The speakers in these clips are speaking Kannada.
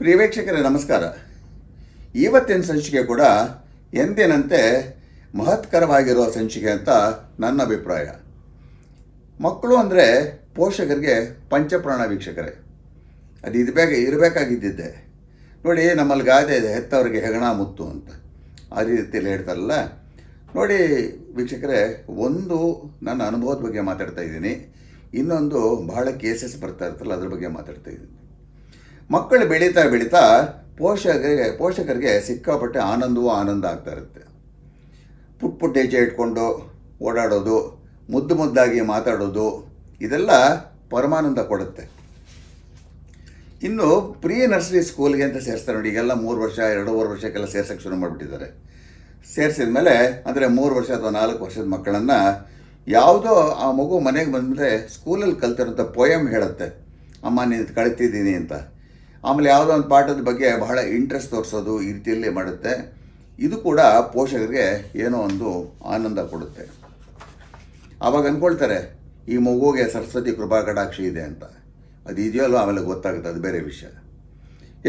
ಪ್ರಿಯ ವೀಕ್ಷಕರೇ ನಮಸ್ಕಾರ. ಇವತ್ತಿನ ಸಂಚಿಕೆ ಕೂಡ ಎಂದಿನಂತೆ ಮಹತ್ಕರವಾಗಿರೋ ಸಂಚಿಕೆ ಅಂತ ನನ್ನ ಅಭಿಪ್ರಾಯ. ಮಕ್ಕಳು ಅಂದರೆ ಪೋಷಕರಿಗೆ ಪಂಚಪ್ರಾಣ ವೀಕ್ಷಕರೇ. ಅದು ಇರಬೇಕಾಗಿದ್ದಿದ್ದೆ. ನೋಡಿ, ನಮ್ಮಲ್ಲಿ ಗಾದೆ ಇದೆ, ಹೆತ್ತವರಿಗೆ ಹೆಗಣ ಮುತ್ತು ಅಂತ. ಆ ರೀತಿಯಲ್ಲಿ ಹೇಳ್ತಾರಲ್ಲ. ನೋಡಿ ವೀಕ್ಷಕರೇ, ಒಂದು ನನ್ನ ಅನುಭವದ ಬಗ್ಗೆ ಮಾತಾಡ್ತಾ ಇದ್ದೀನಿ, ಇನ್ನೊಂದು ಬಹಳ ಕೇಸಸ್ ಬರ್ತಾ ಇರ್ತಲ್ಲ ಅದ್ರ ಬಗ್ಗೆ ಮಾತಾಡ್ತಾ ಇದ್ದೀನಿ. ಮಕ್ಕಳು ಬೆಳೀತಾ ಬೆಳೀತಾ ಪೋಷಕರಿಗೆ ಸಿಕ್ಕಾಪಟ್ಟೆ ಆನಂದ ಆಗ್ತಾ ಇರುತ್ತೆ. ಪುಟ್ಟ ಹೆಜ್ಜೆ ಇಟ್ಕೊಂಡು ಓಡಾಡೋದು, ಮುದ್ದಾಗಿ ಮಾತಾಡೋದು, ಇದೆಲ್ಲ ಪರಮಾನಂದ ಕೊಡುತ್ತೆ. ಇನ್ನು ಪ್ರೀ ನರ್ಸರಿ ಸ್ಕೂಲ್ಗೆ ಅಂತ ಸೇರಿಸ್ತಾರೆ ನೋಡಿ. ಈಗೆಲ್ಲ 3 ವರ್ಷ 2.5 ವರ್ಷಕ್ಕೆಲ್ಲ ಸೇರ್ಸೋಕ್ಕೆ ಶುರು ಮಾಡಿಬಿಟ್ಟಿದ್ದಾರೆ. ಸೇರಿಸಿದ ಮೇಲೆ ಅಂದರೆ 3 ವರ್ಷ ಅಥವಾ 4 ವರ್ಷದ ಮಕ್ಕಳನ್ನು ಯಾವುದೋ ಆ ಮಗು ಮನೆಗೆ ಬಂದಮೇಲೆ ಸ್ಕೂಲಲ್ಲಿ ಕಲ್ತಿರೋಂಥ ಪೊಯಮ್ ಹೇಳುತ್ತೆ, ಅಮ್ಮ ನೀನು ಕಳಿತಿದ್ದೀನಿ ಅಂತ. ಆಮೇಲೆ ಯಾವುದೋ ಒಂದು ಪಾಠದ ಬಗ್ಗೆ ಬಹಳ ಇಂಟ್ರೆಸ್ಟ್ ತೋರಿಸೋದು, ಈ ರೀತಿಯಲ್ಲಿ ಮಾಡುತ್ತೆ. ಇದು ಕೂಡ ಪೋಷಕರಿಗೆ ಏನೋ ಒಂದು ಆನಂದ ಕೊಡುತ್ತೆ. ಆವಾಗ ಅಂದ್ಕೊಳ್ತಾರೆ ಈ ಮಗುವಿಗೆ ಸರಸ್ವತಿ ಕೃಪಾ ಕಟಾಕ್ಷಿ ಇದೆ ಅಂತ. ಅದು ಇದೆಯಲ್ಲೋ ಆಮೇಲೆ ಗೊತ್ತಾಗುತ್ತೆ, ಅದು ಬೇರೆ ವಿಷಯ.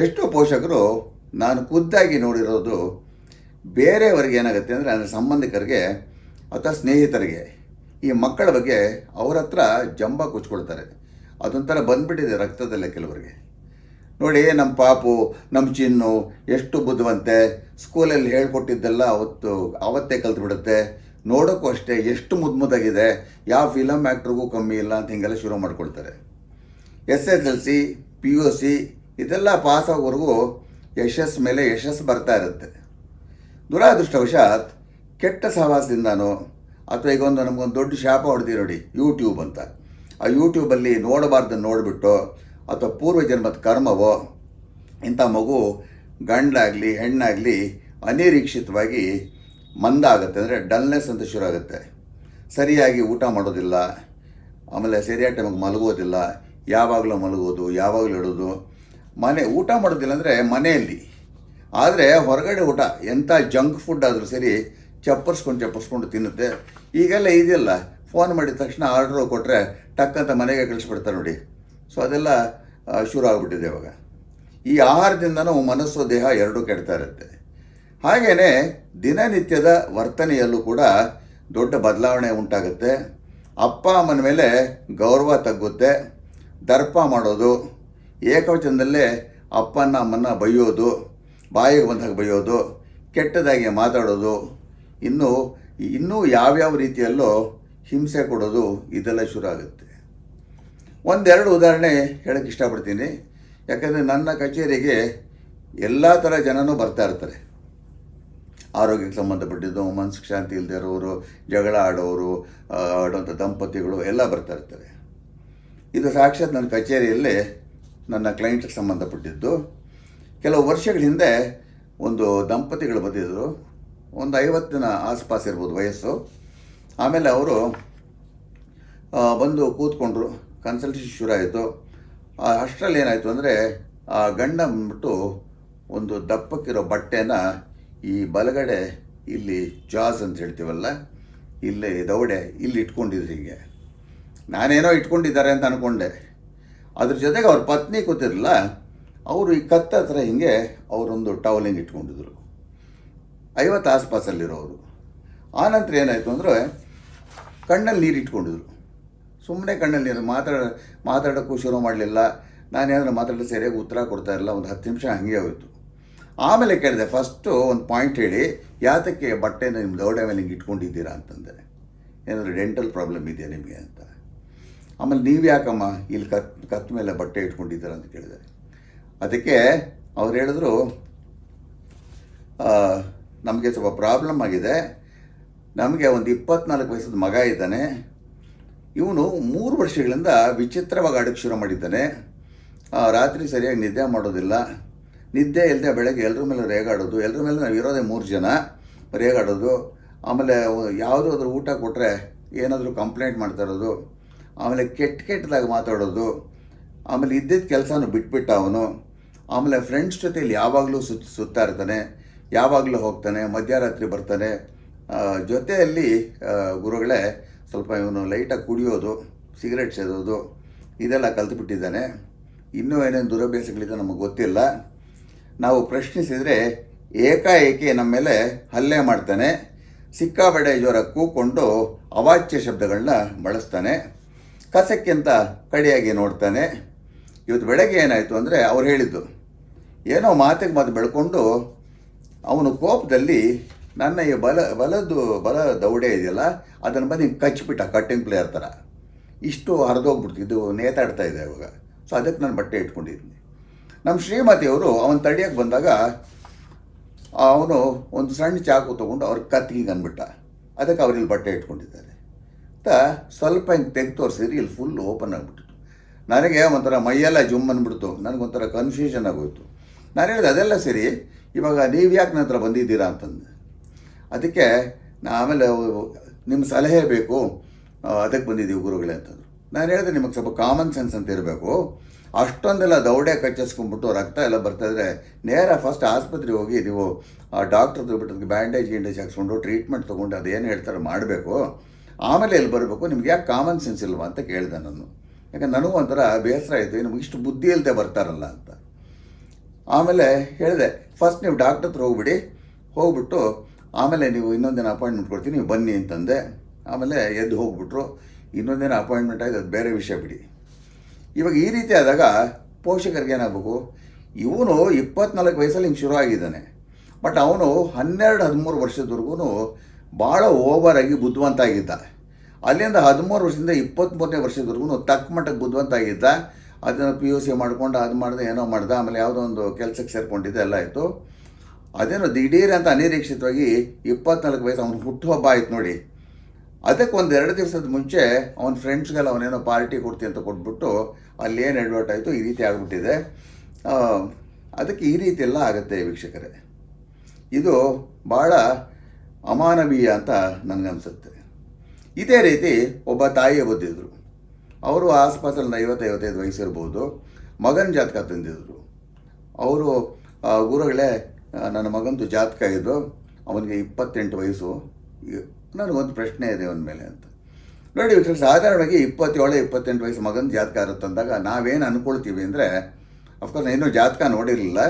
ಎಷ್ಟೋ ಪೋಷಕರು ನಾನು ಖುದ್ದಾಗಿ ನೋಡಿರೋದು, ಬೇರೆಯವರಿಗೆ ಏನಾಗುತ್ತೆ ಅಂದರೆ ಅಂದರೆ ಸಂಬಂಧಿಕರಿಗೆ ಅಥವಾ ಸ್ನೇಹಿತರಿಗೆ ಈ ಮಕ್ಕಳ ಬಗ್ಗೆ ಅವ್ರ ಹತ್ರ ಜಂಬ ಕುಚ್ಕೊಳ್ತಾರೆ. ಅದೊಂಥರ ಬಂದ್ಬಿಟ್ಟಿದೆ ರಕ್ತದಲ್ಲೇ ಕೆಲವರಿಗೆ. ನೋಡಿ, ನಮ್ಮ ಪಾಪು, ನಮ್ಮ ಚಿನ್ನು ಎಷ್ಟು ಬುದ್ಧಿವಂತೆ, ಸ್ಕೂಲಲ್ಲಿ ಹೇಳ್ಕೊಟ್ಟಿದ್ದೆಲ್ಲ ಅವತ್ತೇ ಕಲ್ತ್ಬಿಡುತ್ತೆ, ನೋಡೋಕ್ಕೂ ಅಷ್ಟೇ ಎಷ್ಟು ಮುದ್ದಾಗಿದೆ, ಯಾವ ಫಿಲಮ್ ಆ್ಯಕ್ಟ್ರಿಗೂ ಕಮ್ಮಿ ಇಲ್ಲ ಅಂತ ಹಿಂಗೆಲ್ಲ ಶುರು ಮಾಡ್ಕೊಳ್ತಾರೆ. SSLC PUC ಇದೆಲ್ಲ ಪಾಸ್ ಆಗೋವರೆಗೂ ಯಶಸ್ಸು ಮೇಲೆ ಯಶಸ್ಸು ಬರ್ತಾ ಇರುತ್ತೆ. ದುರಾದೃಷ್ಟವಶಾತ್ ಕೆಟ್ಟ ಸಹವಾಸದಿಂದನೋ ಅಥವಾ ಈಗ ನಮಗೊಂದು ದೊಡ್ಡ ಶಾಪ ಹೊಡೆದಿ ನೋಡಿ, ಯೂಟ್ಯೂಬ್ ಅಂತ. ಆ ಯೂಟ್ಯೂಬಲ್ಲಿ ನೋಡಬಾರ್ದನ್ನು ನೋಡಿಬಿಟ್ಟು ಅಥವಾ ಪೂರ್ವಜನ್ಮದ ಕರ್ಮವೋ ಇಂಥ ಮಗು ಗಂಡಾಗಲಿ ಹೆಣ್ಣಾಗಲಿ ಅನಿರೀಕ್ಷಿತವಾಗಿ ಮಂದ ಆಗುತ್ತೆ, ಅಂದರೆ ಡಲ್ನೆಸ್ ಅಂತ ಶುರು ಆಗುತ್ತೆ. ಸರಿಯಾಗಿ ಊಟ ಮಾಡೋದಿಲ್ಲ, ಆಮೇಲೆ ಸರಿಯಾದ ಟೈಮಿಗೆ ಮಲಗೋದಿಲ್ಲ, ಯಾವಾಗಲೂ ಮಲಗೋದು, ಯಾವಾಗಲೂ ಇಡೋದು. ಊಟ ಮಾಡೋದಿಲ್ಲ ಅಂದರೆ ಮನೆಯಲ್ಲಿ, ಆದರೆ ಹೊರಗಡೆ ಊಟ ಎಂಥ ಜಂಕ್ ಫುಡ್ ಆದರೂ ಸರಿ ಚಪ್ಪರ್ಸ್ಕೊಂಡು ತಿನ್ನುತ್ತೆ. ಈಗೆಲ್ಲ ಇದೆಯಲ್ಲ, ಫೋನ್ ಮಾಡಿದ ತಕ್ಷಣ ಆರ್ಡ್ರು ಕೊಟ್ಟರೆ ಟಕ್ಕಂತ ಮನೆಗೆ ಕಳಿಸ್ಬಿಡ್ತಾರೆ ನೋಡಿ. ಸೊ ಅದೆಲ್ಲ ಶುರು ಆಗಿಬಿಟ್ಟಿದೆ ಇವಾಗ. ಈ ಆಹಾರದಿಂದನೂ ಮನಸ್ಸು ದೇಹ ಎರಡೂ ಕೆಡ್ತಾ ಇರುತ್ತೆ. ಹಾಗೆಯೇ ದಿನನಿತ್ಯದ ವರ್ತನೆಯಲ್ಲೂ ಕೂಡ ದೊಡ್ಡ ಬದಲಾವಣೆ ಉಂಟಾಗುತ್ತೆ. ಅಪ್ಪ ಅಮ್ಮನ ಮೇಲೆ ಗೌರವ ತಗ್ಗುತ್ತೆ, ದರ್ಪ ಮಾಡೋದು, ಏಕವಚನದಲ್ಲೇ ಅಪ್ಪನ ಅಮ್ಮನ್ನ ಬೈಯೋದು, ಬಾಯಿಗೆ ಬಂದಾಗ ಬೈಯೋದು, ಕೆಟ್ಟದಾಗಿ ಮಾತಾಡೋದು, ಇನ್ನೂ ಯಾವ್ಯಾವ ರೀತಿಯಲ್ಲೋ ಹಿಂಸೆ ಕೊಡೋದು, ಇದೆಲ್ಲ ಶುರು ಆಗುತ್ತೆ. ಒಂದೆರಡು ಉದಾಹರಣೆ ಹೇಳೋಕ್ಕೆ ಇಷ್ಟಪಡ್ತೀನಿ. ಯಾಕಂದರೆ ನನ್ನ ಕಚೇರಿಗೆ ಎಲ್ಲ ಥರ ಜನನೂ ಬರ್ತಾ ಇರ್ತಾರೆ. ಆರೋಗ್ಯಕ್ಕೆ ಸಂಬಂಧಪಟ್ಟಿದ್ದು, ಮನಸ್ಸಿಗೆ ಶಾಂತಿ ಇಲ್ಲದೆ ಇರೋರು, ಜಗಳ ಆಡೋಂಥ ದಂಪತಿಗಳು ಎಲ್ಲ ಬರ್ತಾ ಇರ್ತಾರೆ. ಇದು ಸಾಕ್ಷಾತ್ ನನ್ನ ಕಚೇರಿಯಲ್ಲೇ ನನ್ನ ಕ್ಲೈಂಟ್ಗೆ ಸಂಬಂಧಪಟ್ಟಿದ್ದು. ಕೆಲವು ವರ್ಷಗಳ ಹಿಂದೆ ಒಂದು ದಂಪತಿಗಳು ಬಂದಿದ್ದರು. ಒಂದು 50 ಆಸ್ಪಾಸ್ ಇರ್ಬೋದು ವಯಸ್ಸು. ಆಮೇಲೆ ಅವರು ಬಂದು ಕೂತ್ಕೊಂಡ್ರು, ಕನ್ಸಲ್ಟೇಷನ್ ಶುರು ಆಯಿತು. ಅಷ್ಟರಲ್ಲಿ ಏನಾಯಿತು ಅಂದರೆ, ಆ ಗಂಡ ಬಂದ್ಬಿಟ್ಟು ಒಂದು ದಪ್ಪಕ್ಕಿರೋ ಬಟ್ಟೆನ ಈ ಬಲಗಡೆ ಇಲ್ಲಿ ಜಾಸ್ ಅಂತ ಹೇಳ್ತೀವಲ್ಲ, ಇಲ್ಲಿ ದವಡೆ ಇಲ್ಲಿ ಇಟ್ಕೊಂಡಿದ್ರು. ಹೀಗೆ ನಾನೇನೋ ಇಟ್ಕೊಂಡಿದ್ದಾರೆ ಅಂತ ಅಂದ್ಕೊಂಡೆ. ಅದ್ರ ಜೊತೆಗೆ ಅವ್ರ ಪತ್ನಿ ಕೂತಿರಲಿಲ್ಲ, ಅವರು ಈ ಕತ್ತ ಹತ್ರ ಹಿಂಗೆ ಅವರೊಂದು ಟವಲಿಂಗ್ ಇಟ್ಕೊಂಡಿದ್ರು. 50 ಆಸ್ಪಾಸಲ್ಲಿರೋರು. ಆನಂತರ ಏನಾಯಿತು ಅಂದರೆ, ಕಣ್ಣಲ್ಲಿ ನೀರು ಇಟ್ಕೊಂಡಿದ್ರು. ಸುಮ್ಮನೆ ಕಣ್ಣಲ್ಲಿ ನೀರು ಮಾತಾಡೋಕ್ಕೂ ಶುರು ಮಾಡಲಿಲ್ಲ. ನಾನೇನಾದರೂ ಮಾತಾಡೋದು ಸರಿಯಾಗಿ ಉತ್ತರ ಕೊಡ್ತಾ ಇರಲಿಲ್ಲ. ಒಂದು 10 ನಿಮಿಷ ಹಾಗೆ ಹೋಯಿತು. ಆಮೇಲೆ ಕೇಳಿದೆ, ಫಸ್ಟು ಒಂದು ಪಾಯಿಂಟ್ ಹೇಳಿ, ಯಾತಕ್ಕೆ ಬಟ್ಟೆನ ನಿಮ್ಮ ದೌಡೆ ಮೇಲೆ ಹಿಂಗೆ ಇಟ್ಕೊಂಡಿದ್ದೀರಾ ಅಂತಂದೆ. ಏನಾದರೂ ಡೆಂಟಲ್ ಪ್ರಾಬ್ಲಮ್ ಇದೆಯಾ ನಿಮಗೆ ಅಂತ. ಆಮೇಲೆ ನೀವು ಯಾಕಮ್ಮ ಇಲ್ಲಿ ಕತ್ತ ಮೇಲೆ ಬಟ್ಟೆ ಇಟ್ಕೊಂಡಿದ್ದೀರಾ ಅಂತ ಕೇಳಿದೆ. ಅದಕ್ಕೆ ಅವ್ರು ಹೇಳಿದ್ರು, ನಮಗೆ ಸ್ವಲ್ಪ ಪ್ರಾಬ್ಲಮ್ ಆಗಿದೆ, ನಮಗೆ ಒಂದು 24 ವಯಸ್ಸದ ಮಗ ಇದ್ದಾನೆ. ಇವನು 3 ವರ್ಷಗಳಿಂದ ವಿಚಿತ್ರವಾಗಿ ಆಡೋಕ್ಕೆ ಶುರು ಮಾಡಿದ್ದಾನೆ. ರಾತ್ರಿ ಸರಿಯಾಗಿ ನಿದ್ದೆ ಮಾಡೋದಿಲ್ಲ, ನಿದ್ದೆ ಇಲ್ಲದೆ ಬೆಳಗ್ಗೆ ಎಲ್ಲರ ಮೇಲೆ ರೇಗಾಡೋದು, ಎಲ್ಲರ ಮೇಲೆ ನಾವು ಇರೋದೇ 3 ಜನ ರೇಗಾಡೋದು. ಆಮೇಲೆ ಯಾವುದಾದ್ರೂ ಊಟ ಕೊಟ್ಟರೆ ಏನಾದರೂ ಕಂಪ್ಲೇಂಟ್ ಮಾಡ್ತಾ ಇರೋದು, ಆಮೇಲೆ ಕೆಟ್ಟದಾಗಿ ಮಾತಾಡೋದು, ಆಮೇಲೆ ಇದ್ದಿದ್ದ ಕೆಲಸನೂ ಬಿಟ್ಬಿಟ್ಟ ಅವನು. ಆಮೇಲೆ ಫ್ರೆಂಡ್ಸ್ ಜೊತೆಯಲ್ಲಿ ಯಾವಾಗಲೂ ಸುತ್ತಾ ಇರ್ತಾನೆ, ಯಾವಾಗಲೂ ಹೋಗ್ತಾನೆ, ಮಧ್ಯರಾತ್ರಿ ಬರ್ತಾನೆ. ಜೊತೆಯಲ್ಲಿ ಗುರುಗಳೇ ಸ್ವಲ್ಪ ಇವನು ಲೈಟಾಗಿ ಕುಡಿಯೋದು, ಸಿಗರೆಟ್ ಸೇದೋದು, ಇದೆಲ್ಲ ಕಲ್ತುಬಿಟ್ಟಿದ್ದಾನೆ. ಇನ್ನೂ ಏನೇನು ದುರಭ್ಯಾಸಗಳಿದೆ ನಮಗೆ ಗೊತ್ತಿಲ್ಲ. ನಾವು ಪ್ರಶ್ನಿಸಿದರೆ ಏಕಾಏಕಿ ನಮ್ಮ ಮೇಲೆ ಹಲ್ಲೆ ಮಾಡ್ತಾನೆ, ಸಿಕ್ಕಾಪಟ್ಟೆ ಜೋರ ಕೂಕೊಂಡು ಅವಾಚ್ಯ ಶಬ್ದಗಳನ್ನ ಬಳಸ್ತಾನೆ, ಕಸಕ್ಕಿಂತ ಕಡಿಯಾಗಿ ನೋಡ್ತಾನೆ. ಇವತ್ತು ಬೆಳಗ್ಗೆ ಏನಾಯಿತು ಅಂದರೆ ಅವ್ರು ಹೇಳಿದ್ದು ಏನೋ ಮಾತಿಗೆ ಮಾತು ಬೆಳ್ಕೊಂಡು ಅವನು ಕೋಪದಲ್ಲಿ ನನ್ನ ಈ ಬಲ ದೌಡೆ ಇದೆಯಲ್ಲ ಅದನ್ನು ಬಂದು ಹಿಂಗೆ ಕಚ್ಚಿಬಿಟ್ಟ, ಕಟ್ಟಿಂಗ್ ಪ್ಲೇಯರ್ ಥರ. ಇಷ್ಟು ಹರಿದೋಗ್ಬಿಡ್ತು, ಇದು ನೇತಾಡ್ತಾ ಇದೆ ಇವಾಗ. ಸೊ ಅದಕ್ಕೆ ನಾನು ಬಟ್ಟೆ ಇಟ್ಕೊಂಡಿದ್ದೀನಿ. ನಮ್ಮ ಶ್ರೀಮತಿಯವರು ಅವನು ತಡಿಯೋಕ್ಕೆ ಬಂದಾಗ ಅವನು ಒಂದು ಸಣ್ಣ ಚಾಕು ತೊಗೊಂಡು ಅವ್ರ ಕತ್ತಿಗೆ ಅಂದ್ಬಿಟ್ಟ. ಅದಕ್ಕೆ ಅವ್ರು ಇಲ್ಲಿ ಬಟ್ಟೆ ಇಟ್ಕೊಂಡಿದ್ದಾರೆ ಅಂತ ಸ್ವಲ್ಪ ಹಿಂಗೆ ತೆಗೆದು ತೋರಿಸಿದ್ರೆ ಇಲ್ಲಿ ಫುಲ್ ಓಪನ್ ಆಗಿಬಿಟ್ಟಿತ್ತು. ನನಗೆ ಒಂಥರ ಮೈಯೆಲ್ಲ ಜುಮ್ ಅಂದ್ಬಿಡ್ತು, ನನಗೊಂಥರ ಕನ್ಫ್ಯೂಷನ್ ಆಗೋಯ್ತು. ನಾನು ಹೇಳಿದೆ ಅದೆಲ್ಲ ಸರಿ, ಇವಾಗ ನೀವು ಯಾಕೆ ನನ್ನ ಹತ್ರ ಬಂದಿದ್ದೀರಾ ಅಂತಂದು. ಅದಕ್ಕೆ ಆಮೇಲೆ ನಿಮ್ಮ ಸಲಹೆ ಬೇಕು, ಅದಕ್ಕೆ ಬಂದಿದ್ದೀವಿ ಗುರುಗಳೇ ಅಂತಂದರು. ನಾನು ಹೇಳಿದೆ ನಿಮಗೆ ಸ್ವಲ್ಪ ಕಾಮನ್ ಸೆನ್ಸ್ ಅಂತ ಇರಬೇಕು. ಅಷ್ಟೊಂದೆಲ್ಲ ದೌಡೆ ಕಚ್ಚಿಸ್ಕೊಂಡ್ಬಿಟ್ಟು ರಕ್ತ ಎಲ್ಲ ಬರ್ತಾಯಿದ್ರೆ ನೇರ ಫಸ್ಟ್ ಆಸ್ಪತ್ರೆಗೆ ಹೋಗಿ ನೀವು ಡಾಕ್ಟರ್ ಬಿಟ್ಟು ಬ್ಯಾಂಡೇಜ್ ಗಿಂಡೇಜ್ ಹಾಕ್ಸ್ಕೊಂಡು ಟ್ರೀಟ್ಮೆಂಟ್ ತೊಗೊಂಡು ಅದೇನು ಹೇಳ್ತಾರೆ ಮಾಡಬೇಕು, ಆಮೇಲೆ ಎಲ್ಲಿ ಬರಬೇಕು, ನಿಮ್ಗೆ ಯಾಕೆ ಕಾಮನ್ ಸೆನ್ಸ್ ಇಲ್ವಾ ಅಂತ ಕೇಳಿದೆ ನಾನು. ಯಾಕಂದ್ರೆ ನನಗೂ ಒಂಥರ ಬೇಸರ ಆಯಿತು, ನಮಗೆ ಇಷ್ಟು ಬುದ್ಧಿ ಇಲ್ಲದೆ ಬರ್ತಾರಲ್ಲ ಅಂತ. ಆಮೇಲೆ ಹೇಳಿದೆ ಫಸ್ಟ್ ನೀವು ಡಾಕ್ಟರ್ ಹತ್ರ ಹೋಗ್ಬಿಟ್ಟು ಆಮೇಲೆ ನೀವು ಇನ್ನೊಂದಿನ ಅಪಾಯಿಂಟ್ಮೆಂಟ್ ಕೊಡ್ತೀನಿ, ನೀವು ಬನ್ನಿ ಅಂತಂದೆ. ಆಮೇಲೆ ಎದ್ದು ಹೋಗ್ಬಿಟ್ರು. ಇನ್ನೊಂದಿನ ಅಪಾಯಿಂಟ್ಮೆಂಟ್ ಆಗಿದೆ, ಅದು ಬೇರೆ ವಿಷಯ ಬಿಡಿ. ಇವಾಗ ಈ ರೀತಿ ಆದಾಗ ಪೋಷಕರಿಗೆ ಏನಾಗಬೇಕು, ಇವನು 24 ವಯಸ್ಸಲ್ಲಿ ಹಿಂಗೆ ಶುರು ಆಗಿದ್ದಾನೆ, ಬಟ್ ಅವನು 12-13 ವರ್ಷದವರೆಗೂ ಭಾಳ ಓವರಾಗಿ ಬುದ್ಧಿವಂತ ಆಗಿದ್ದ. ಅಲ್ಲಿಂದ 13 ವರ್ಷದಿಂದ 23ನೇ ವರ್ಷದವರೆಗೂ ತಕ್ಕ ಮಟ್ಟಕ್ಕೆ ಬುದ್ಧಿವಂತ ಆಗಿದ್ದ. ಅದನ್ನು PUC ಮಾಡ್ಕೊಂಡು ಅದು ಮಾಡಿದೆ, ಏನೋ ಮಾಡ್ದೆ. ಆಮೇಲೆ ಯಾವುದೋ ಒಂದು ಕೆಲಸಕ್ಕೆ ಸೇರಿಕೊಂಡಿದ್ದೆ, ಎಲ್ಲ ಆಯಿತು. ಅದೇನೋ ದಿಢೀರ್ ಅಂತ ಅನಿರೀಕ್ಷಿತವಾಗಿ 24 ವಯಸ್ಸು ಅವನು ಹುಟ್ಟುಹಬ್ಬ ಆಯ್ತು ನೋಡಿ. ಅದಕ್ಕೆ ಒಂದು 2 ದಿವಸದ ಮುಂಚೆ ಅವನ ಫ್ರೆಂಡ್ಸ್ಗೆಲ್ಲ ಅವನೇನೋ ಪಾರ್ಟಿ ಕೊಡ್ತೀನಿ ಅಂತ ಕೊಟ್ಬಿಟ್ಟು ಅಲ್ಲೇನು ಎಡ್ವರ್ಟ್ ಆಯಿತು, ಈ ರೀತಿ ಆಗಿಬಿಟ್ಟಿದೆ. ಅದಕ್ಕೆ ಈ ರೀತಿ ಎಲ್ಲ ಆಗುತ್ತೆ ವೀಕ್ಷಕರೇ. ಇದು ಭಾಳ ಅಮಾನವೀಯ ಅಂತ ನನಗನ್ಸುತ್ತೆ. ಇದೇ ರೀತಿ ಒಬ್ಬ ತಾಯಿಯ ಬಂದಿದ್ದರು. ಅವರು ಆಸ್ಪಾಸಲ್ಲಿ 50-55 ವಯಸ್ಸಿರ್ಬೋದು. ಮಗನ ಜಾತಕ ತಂದಿದ್ದರು. ಅವರು ಗುರುಗಳೇ ನನ್ನ ಮಗಂದು ಜಾತಕ ಇದು, ಅವನಿಗೆ 28 ವಯಸ್ಸು, ನನಗೊಂದು ಪ್ರಶ್ನೆ ಇದೆ ಅವನ ಮೇಲೆ ಅಂತ. ನೋಡಿ ವೀಕ್ಷಕ, ಸಾಧಾರಣವಾಗಿ 27-28 ವಯಸ್ಸು ಮಗನ ಜಾತಕ ಇರುತ್ತಂದಾಗ ನಾವೇನು ಅಂದ್ಕೊಳ್ತೀವಿ ಅಂದರೆ, ಅಫ್ಕೋರ್ಸ್ ಇನ್ನೂ ಜಾತಕ ನೋಡಿರಲಿಲ್ಲ,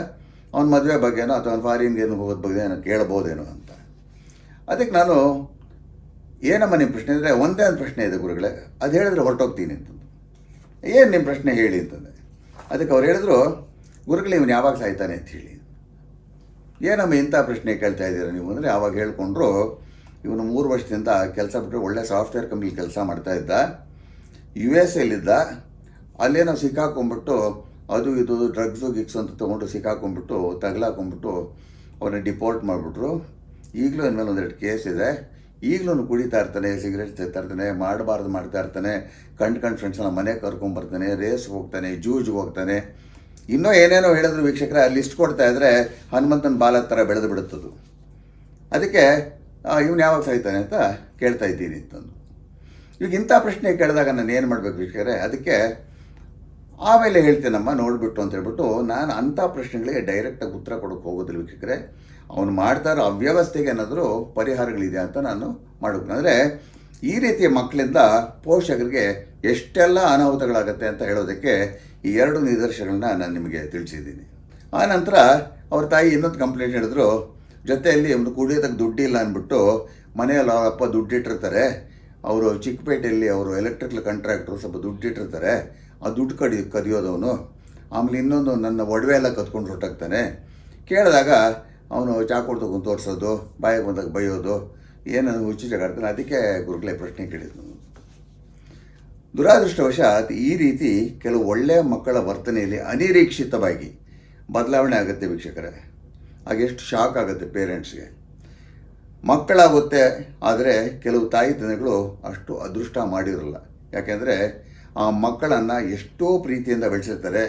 ಅವನ ಮದುವೆ ಬಗ್ಗೆನೋ ಅಥವಾ ಅವ್ನು ಫಾರಿನ್ಗೆ ಏನು ಹೋಗೋದ ಬಗ್ಗೆ ಏನೋ ಕೇಳ್ಬೋದೇನೋ ಅಂತ. ಅದಕ್ಕೆ ನಾನು ಏನಮ್ಮ ನಿಮ್ಮ ಪ್ರಶ್ನೆ ಅಂದರೆ, ಒಂದೇ ಒಂದು ಪ್ರಶ್ನೆ ಇದೆ ಗುರುಗಳೇ, ಅದು ಹೇಳಿದ್ರೆ ಹೊರಟೋಗ್ತೀನಿ ಅಂತಂದು. ಏನು ನಿಮ್ಮ ಪ್ರಶ್ನೆ ಹೇಳಿ ಅಂತಂದೆ. ಅದಕ್ಕೆ ಅವ್ರು ಹೇಳಿದ್ರು, ಗುರುಗಳೇ ಇವನು ಯಾವಾಗ ಸಾಯ್ತಾನೆ ಅಂತ ಹೇಳಿ. ಏನಮ್ಮ ಇಂಥ ಪ್ರಶ್ನೆ ಕೇಳ್ತಾ ಇದ್ದೀರಾ ನೀವು ಅಂದರೆ, ಆವಾಗ ಹೇಳ್ಕೊಂಡ್ರು ಇವನು 3 ವರ್ಷದಿಂದ ಕೆಲಸ ಬಿಟ್ಟರೆ ಒಳ್ಳೆ ಸಾಫ್ಟ್ವೇರ್ ಕಂಪ್ನಿಲಿ ಕೆಲಸ ಮಾಡ್ತಾಯಿದ್ದ, US ಅಲ್ಲಿದ್ದ. ಅಲ್ಲೇನೋ ಸಿಕ್ಕಾಕೊಂಡ್ಬಿಟ್ಟು ಅದು ಇದು ಡ್ರಗ್ಸು ಗಿಕ್ಸು ಅಂತ ತೊಗೊಂಡು ಸಿಕ್ಕಾಕೊಂಡ್ಬಿಟ್ಟು ತಗಲಾಕೊಂಡ್ಬಿಟ್ಟು ಅವನ್ನ ಡಿಪೋರ್ಟ್ ಮಾಡಿಬಿಟ್ರು. ಈಗಲೂ ಇನ್ಮೇಲೆ 1-2 ಕೇಸ್ ಇದೆ. ಈಗಲೂ ಕುಡಿತಾ ಇರ್ತಾನೆ, ಸಿಗರೇಟ್ ಸೇರ್ತಾ ಇರ್ತಾನೆ, ಮಾಡಬಾರ್ದು ಮಾಡ್ತಾ ಇರ್ತಾನೆ, ಕಂಡು ಫ್ರೆಂಡ್ಸನ್ನ ಮನೆಗೆ ಕರ್ಕೊಂಬರ್ತಾನೆ, ರೇಸ್ಗೆ ಹೋಗ್ತಾನೆ, ಜೂಜ್ಗೆ ಹೋಗ್ತಾನೆ, ಇನ್ನೂ ಏನೇನೋ ಹೇಳಿದ್ರು ವೀಕ್ಷಕರೇ. ಆ ಲಿಸ್ಟ್ ಕೊಡ್ತಾ ಇದ್ದರೆ ಹನುಮಂತನ ಬಾಲ ಥರ ಬೆಳೆದು ಬಿಡುತ್ತದು. ಅದಕ್ಕೆ ಇವನು ಯಾವಾಗ ಸಾಯ್ತಾನೆ ಅಂತ ಕೇಳ್ತಾ ಇದ್ದೀನಿ ಅಂತಂದು. ಈಗ ಇಂಥ ಪ್ರಶ್ನೆ ಕೇಳಿದಾಗ ನಾನು ಏನು ಮಾಡಬೇಕು ವೀಕ್ಷಕರೇ? ಅದಕ್ಕೆ ಆಮೇಲೆ ಹೇಳ್ತೇನಮ್ಮ ನೋಡಿಬಿಟ್ಟು ಅಂತ ಹೇಳ್ಬಿಟ್ಟು ನಾನು ಅಂಥ ಪ್ರಶ್ನೆಗಳಿಗೆ ಡೈರೆಕ್ಟಾಗಿ ಉತ್ತರ ಕೊಡೋಕ್ಕೆ ಹೋಗೋದಿಲ್ಲ ವೀಕ್ಷಕರೇ. ಅವನು ಮಾಡ್ತಾ ಇರೋ ಅವ್ಯವಸ್ಥೆಗೆ ಏನಾದರೂ ಪರಿಹಾರಗಳಿದೆ ಅಂತ ನಾನು ಮಾಡಬೇಕು. ಅಂದರೆ ಈ ರೀತಿಯ ಮಕ್ಕಳಿಂದ ಪೋಷಕರಿಗೆ ಎಷ್ಟೆಲ್ಲ ಅನಾಹುತಗಳಾಗುತ್ತೆ ಅಂತ ಹೇಳೋದಕ್ಕೆ ಈ 2 ನಿದರ್ಶನಗಳನ್ನ ನಾನು ನಿಮಗೆ ತಿಳಿಸಿದ್ದೀನಿ. ಆನಂತರ ಅವ್ರ ತಾಯಿ ಇನ್ನೊಂದು ಕಂಪ್ಲೇಂಟ್ ಹೇಳಿದ್ರು, ಜೊತೆಯಲ್ಲಿ ಒಂದು ಕುಡಿಯೋದಕ್ಕೆ ದುಡ್ಡಿಲ್ಲ ಅಂದ್ಬಿಟ್ಟು ಮನೆಯಲ್ಲಿ ಅವ್ರ ಅಪ್ಪ ದುಡ್ಡಿಟ್ಟಿರ್ತಾರೆ, ಅವರು ಚಿಕ್ಕಪೇಟೆಯಲ್ಲಿ ಅವರು ಎಲೆಕ್ಟ್ರಿಕಲ್ ಕಾಂಟ್ರಾಕ್ಟ್ರು ಸ್ವಲ್ಪ ದುಡ್ಡಿಟ್ಟಿರ್ತಾರೆ, ಆ ದುಡ್ಡು ಕದಿಯೋದವನು. ಆಮೇಲೆ ಇನ್ನೊಂದು ನನ್ನ ಒಡವೆ ಎಲ್ಲ ಕತ್ಕೊಂಡು ಹೊರಟಾಗ್ತಾನೆ. ಕೇಳಿದಾಗ ಅವನು ಚಾಕು ತಗೊಂಡು ತೋರಿಸೋದು, ಬಾಯಿಗೆ ಬಂದಾಗ ಬೈಯೋದು, ಏನನ್ನು ಹುಚ್ಚು ಜಗಾಡ್ತಾನೆ. ಅದಕ್ಕೆ ಗುರುಗಳೇ ಪ್ರಶ್ನೆ ಕೇಳಿದ್ನು. ದುರಾದೃಷ್ಟವಶಾತ್ ಈ ರೀತಿ ಕೆಲವು ಒಳ್ಳೆಯ ಮಕ್ಕಳ ವರ್ತನೆಯಲ್ಲಿ ಅನಿರೀಕ್ಷಿತವಾಗಿ ಬದಲಾವಣೆ ಆಗುತ್ತೆ ವೀಕ್ಷಕರೇ. ಆಗೆಷ್ಟು ಶಾಕ್ ಆಗುತ್ತೆ ಪೇರೆಂಟ್ಸ್ಗೆ. ಮಕ್ಕಳಾಗುತ್ತೆ, ಆದರೆ ಕೆಲವು ತಾಯಿ ತಂದೆಗಳು ಅಷ್ಟು ಅದೃಷ್ಟ ಮಾಡಿರಲ್ಲ. ಯಾಕೆಂದರೆ ಆ ಮಕ್ಕಳನ್ನು ಎಷ್ಟೋ ಪ್ರೀತಿಯಿಂದ ಬೆಳೆಸಿರ್ತಾರೆ,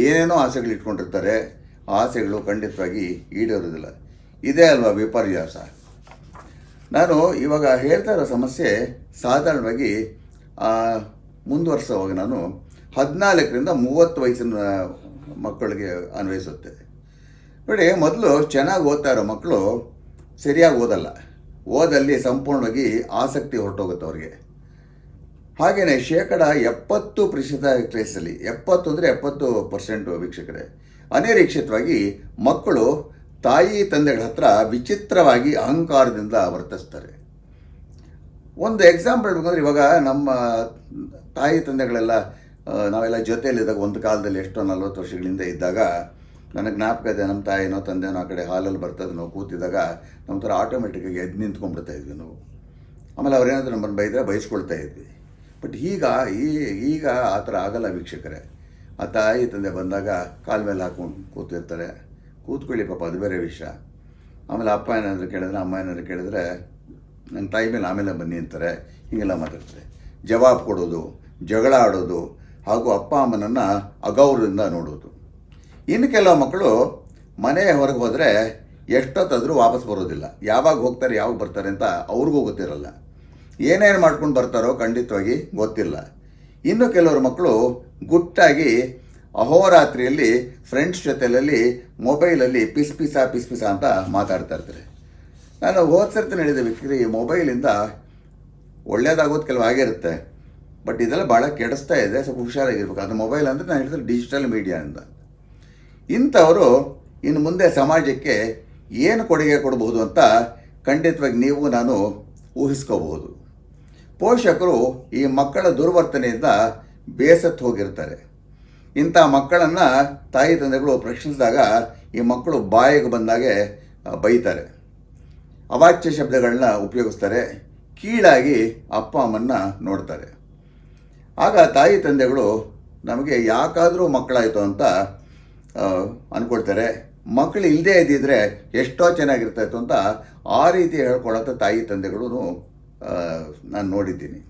ಏನೇನೋ ಆಸೆಗಳು ಇಟ್ಕೊಂಡಿರ್ತಾರೆ. ಆ ಆಸೆಗಳು ಖಂಡಿತವಾಗಿ ಈಡೇರೋದಿಲ್ಲ. ಇದೇ ಅಲ್ವಾ ವಿಪರ್ಯಾಸ. ನಾನು ಇವಾಗ ಹೇಳ್ತಾ ಇರೋ ಸಮಸ್ಯೆ ಸಾಧಾರಣವಾಗಿ ಮುಂದುವರ್ಸೋವಾಗ ನಾನು 14ರಿಂದ 30 ವಯಸ್ಸಿನ ಮಕ್ಕಳಿಗೆ ಅನ್ವಯಿಸುತ್ತೆ. ನೋಡಿ, ಮೊದಲು ಚೆನ್ನಾಗಿ ಓದ್ತಾ ಇರೋ ಮಕ್ಕಳು ಸರಿಯಾಗಿ ಓದಲ್ಲ, ಓದಲ್ಲಿ ಸಂಪೂರ್ಣವಾಗಿ ಆಸಕ್ತಿ ಹೊರಟೋಗುತ್ತೆ ಅವ್ರಿಗೆ. ಹಾಗೆಯೇ 70% ಕೇಸಲ್ಲಿ, 70 ಅಂದರೆ 70% ವೀಕ್ಷಕರೇ, ಅನಿರೀಕ್ಷಿತವಾಗಿ ಮಕ್ಕಳು ತಾಯಿ ತಂದೆಗಳ ಹತ್ರ ವಿಚಿತ್ರವಾಗಿ ಅಹಂಕಾರದಿಂದ ವರ್ತಿಸ್ತಾರೆ. ಒಂದು ಎಕ್ಸಾಂಪಲ್ ಬೇಕಂದ್ರೆ, ಇವಾಗ ನಮ್ಮ ತಾಯಿ ತಂದೆಗಳೆಲ್ಲ ನಾವೆಲ್ಲ ಜೊತೆಯಲ್ಲಿದ್ದಾಗ ಒಂದು ಕಾಲದಲ್ಲಿ ಎಷ್ಟೋ 40 ವರ್ಷಗಳಿಂದ ಇದ್ದಾಗ ನನಗೆ ಜ್ಞಾಪಕ ಇದೆ, ನಮ್ಮ ತಾಯಿನೋ ತಂದೆನೋ ಆ ಕಡೆ ಹಾಲಲ್ಲಿ ಬರ್ತದೆ, ನಾವು ಕೂತಿದ್ದಾಗ ನಮ್ಮ ಥರ ಆಟೋಮೆಟಿಕ್ಕಾಗಿ ಎದ್ದು ನಿಂತ್ಕೊಂಡ್ಬಿಡ್ತಾ ಇದ್ವಿ ನಾವು. ಆಮೇಲೆ ಅವ್ರೇನಾದರೂ ನಮ್ಮನ್ನು ಬೈದರೆ ಬೈಸ್ಕೊಳ್ತಾ ಇದ್ವಿ. ಬಟ್ ಈಗ ಆ ಥರ ಆಗಲ್ಲ ವೀಕ್ಷಕರೇ. ಆ ತಾಯಿ ತಂದೆ ಬಂದಾಗ ಕಾಲ ಮೇಲೆ ಹಾಕ್ಕೊಂಡು ಕೂತಿರ್ತಾರೆ. ಕೂತ್ಕೊಳ್ಳಿ ಪಾಪ, ಅದು ಬೇರೆ ವಿಷಯ. ಆಮೇಲೆ ಅಪ್ಪ ಏನಾದರೂ ಕೇಳಿದ್ರೆ, ಅಮ್ಮ ಏನಾದರೂ ಕೇಳಿದ್ರೆ ನನ್ನ ತಾಯಿ ಮೇಲೆ ಆಮೇಲೆ ಬನ್ನಿ ಅಂತಾರೆ. ಹೀಗೆಲ್ಲ ಮಾತಾಡ್ತಾರೆ. ಜವಾಬು ಕೊಡೋದು, ಜಗಳ ಆಡೋದು, ಹಾಗೂ ಅಪ್ಪ ಅಮ್ಮನನ್ನು ಅಗೌರವದಿಂದ ನೋಡೋದು. ಇನ್ನು ಕೆಲವು ಮಕ್ಕಳು ಮನೆಯ ಹೊರಗೆ ಹೋದರೆ ಎಷ್ಟೊತ್ತಾದರೂ ವಾಪಸ್ ಬರೋದಿಲ್ಲ. ಯಾವಾಗ ಹೋಗ್ತಾರೆ ಯಾವಾಗ ಬರ್ತಾರೆ ಅಂತ ಅವ್ರಿಗೂ ಗೊತ್ತಿರಲ್ಲ. ಏನೇನು ಮಾಡ್ಕೊಂಡು ಬರ್ತಾರೋ ಖಂಡಿತವಾಗಿ ಗೊತ್ತಿಲ್ಲ. ಇನ್ನು ಕೆಲವರು ಮಕ್ಕಳು ಗುಟ್ಟಾಗಿ ಅಹೋರಾತ್ರಿಯಲ್ಲಿ ಫ್ರೆಂಡ್ಸ್ ಜೊತೆಯಲ್ಲಿ ಮೊಬೈಲಲ್ಲಿ ಪಿಸ್ ಪಿಸ ಅಂತ ಮಾತಾಡ್ತಾ ಇರ್ತಾರೆ. ನಾನು ಹೋದ್ಸರ್ತಿ ಹೇಳಿದೆ ವೀಕ್ಷಕರೇ, ಈ ಮೊಬೈಲಿಂದ ಒಳ್ಳೇದಾಗೋದು ಕೆಲವು ಆಗಿರುತ್ತೆ, ಬಟ್ ಇದೆಲ್ಲ ಭಾಳ ಕೆಡಿಸ್ತಾ ಇದೆ. ಸ್ವಲ್ಪ ಹುಷಾರಾಗಿರ್ಬೇಕು. ಅದು ಮೊಬೈಲ್ ಅಂದರೆ ನಾನು ಹೇಳಿದ್ರೆ ಡಿಜಿಟಲ್ ಮೀಡಿಯಾ ಅಂತ. ಇಂಥವರು ಇನ್ನು ಮುಂದೆ ಸಮಾಜಕ್ಕೆ ಏನು ಕೊಡುಗೆ ಕೊಡಬಹುದು ಅಂತ ಖಂಡಿತವಾಗಿ ನೀವು ನಾನು ಊಹಿಸ್ಕೋಬಹುದು. ಪೋಷಕರು ಈ ಮಕ್ಕಳ ದುರ್ವರ್ತನೆಯಿಂದ ಬೇಸತ್ತು ಹೋಗಿರ್ತಾರೆ. ಇಂಥ ಮಕ್ಕಳನ್ನು ತಾಯಿ ತಂದೆಗಳು ಪ್ರಶ್ನಿಸಿದಾಗ ಈ ಮಕ್ಕಳು ಬಾಯಿಗೆ ಬಂದಾಗೆ ಬೈತಾರೆ, ಅವಾಚ್ಯ ಶಬ್ದಗಳನ್ನ ಉಪಯೋಗಿಸ್ತಾರೆ, ಕೀಳಾಗಿ ಅಪ್ಪ ಅಮ್ಮನ್ನ ನೋಡ್ತಾರೆ. ಆಗ ತಾಯಿ ತಂದೆಗಳು ನಮಗೆ ಯಾಕಾದರೂ ಮಕ್ಕಳಾಯಿತು ಅಂತ ಅಂದ್ಕೊಳ್ತಾರೆ. ಮಕ್ಕಳು ಇಲ್ಲದೇ ಇದ್ದಿದ್ರೆ ಎಷ್ಟೋ ಚೆನ್ನಾಗಿರ್ತಾಯಿತ್ತು ಅಂತ ಆ ರೀತಿ ಹೇಳ್ಕೊಳ್ಳೋಂಥ ತಾಯಿ ತಂದೆಗಳು ನಾನು ನೋಡಿದ್ದೀನಿ.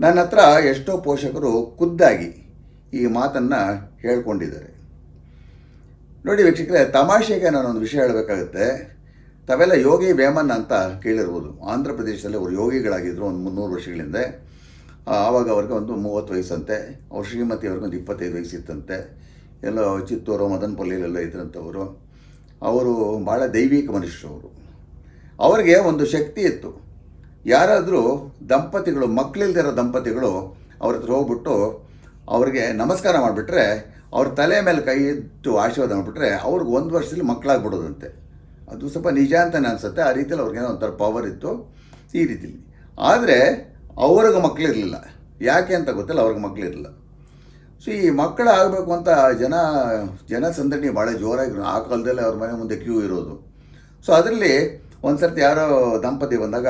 ನನ್ನ ಹತ್ರ ಎಷ್ಟೋ ಪೋಷಕರು ಖುದ್ದಾಗಿ ಈ ಮಾತನ್ನು ಹೇಳ್ಕೊಂಡಿದ್ದಾರೆ. ನೋಡಿ ವೀಕ್ಷಕರೇ, ತಮಾಷೆಗೆ ನಾನೊಂದು ವಿಷಯ ಹೇಳಬೇಕಾಗುತ್ತೆ. ತಾವೆಲ್ಲ ಯೋಗಿ ವೇಮನ್ ಅಂತ ಕೇಳಿರ್ಬೋದು. ಆಂಧ್ರ ಪ್ರದೇಶದಲ್ಲಿ ಅವರು ಯೋಗಿಗಳಾಗಿದ್ದರು ಒಂದು 300 ವರ್ಷಗಳಿಂದ. ಆವಾಗ ಅವ್ರಿಗೆ ಒಂದು 30 ವಯಸ್ಸಂತೆ. ಅವ್ರ ಶ್ರೀಮತಿ ಅವ್ರಿಗೆ ಒಂದು 25 ವಯಸ್ಸಿತ್ತಂತೆ. ಎಲ್ಲೋ ಚಿತ್ತೂರು ಮದನಪಲ್ಲಿಯಲ್ಲೆಲ್ಲ ಇದ್ರಂಥವರು. ಅವರು ಭಾಳ ದೈವಿಕ ಮನುಷ್ಯರು. ಅವ್ರಿಗೆ ಒಂದು ಶಕ್ತಿ ಇತ್ತು. ಯಾರಾದರೂ ದಂಪತಿಗಳು, ಮಕ್ಕಳಿಲ್ದಿರೋ ದಂಪತಿಗಳು ಅವ್ರ ಹತ್ರ ಹೋಗ್ಬಿಟ್ಟು ಅವ್ರಿಗೆ ನಮಸ್ಕಾರ ಮಾಡಿಬಿಟ್ರೆ, ಅವ್ರ ತಲೆ ಮೇಲೆ ಕೈ ಇಟ್ಟು ಆಶೀರ್ವಾದ ಮಾಡಿಬಿಟ್ರೆ ಅವ್ರಿಗೆ 1 ವರ್ಷದಲ್ಲಿ ಮಕ್ಕಳಾಗ್ಬಿಡೋದಂತೆ. ಅದು ಸ್ವಲ್ಪ ನಿಜ ಅಂತಲೇ ಅನಿಸುತ್ತೆ. ಆ ರೀತಿಯಲ್ಲಿ ಅವ್ರಿಗೇನೋ ಒಂಥರ ಪವರ್ ಇತ್ತು ಈ ರೀತಿಲಿ. ಆದರೆ ಅವ್ರಿಗೆ ಮಕ್ಕಳಿರಲಿಲ್ಲ. ಯಾಕೆ ಅಂತ ಗೊತ್ತಿಲ್ಲ, ಅವ್ರಿಗೆ ಮಕ್ಕಳಿರಲಿಲ್ಲ. ಸೊ ಈ ಮಕ್ಕಳು ಆಗಬೇಕು ಅಂತ ಜನಸಂದಣಿ ಭಾಳ ಜೋರಾಗಿರೋ ಆ ಕಾಲದಲ್ಲಿ ಅವ್ರ ಮನೆ ಮುಂದೆ ಕ್ಯೂ ಇರೋದು. ಸೊ ಅದರಲ್ಲಿ ಒಂದು ಸರ್ತಿ ಯಾರೋ ದಂಪತಿ ಬಂದಾಗ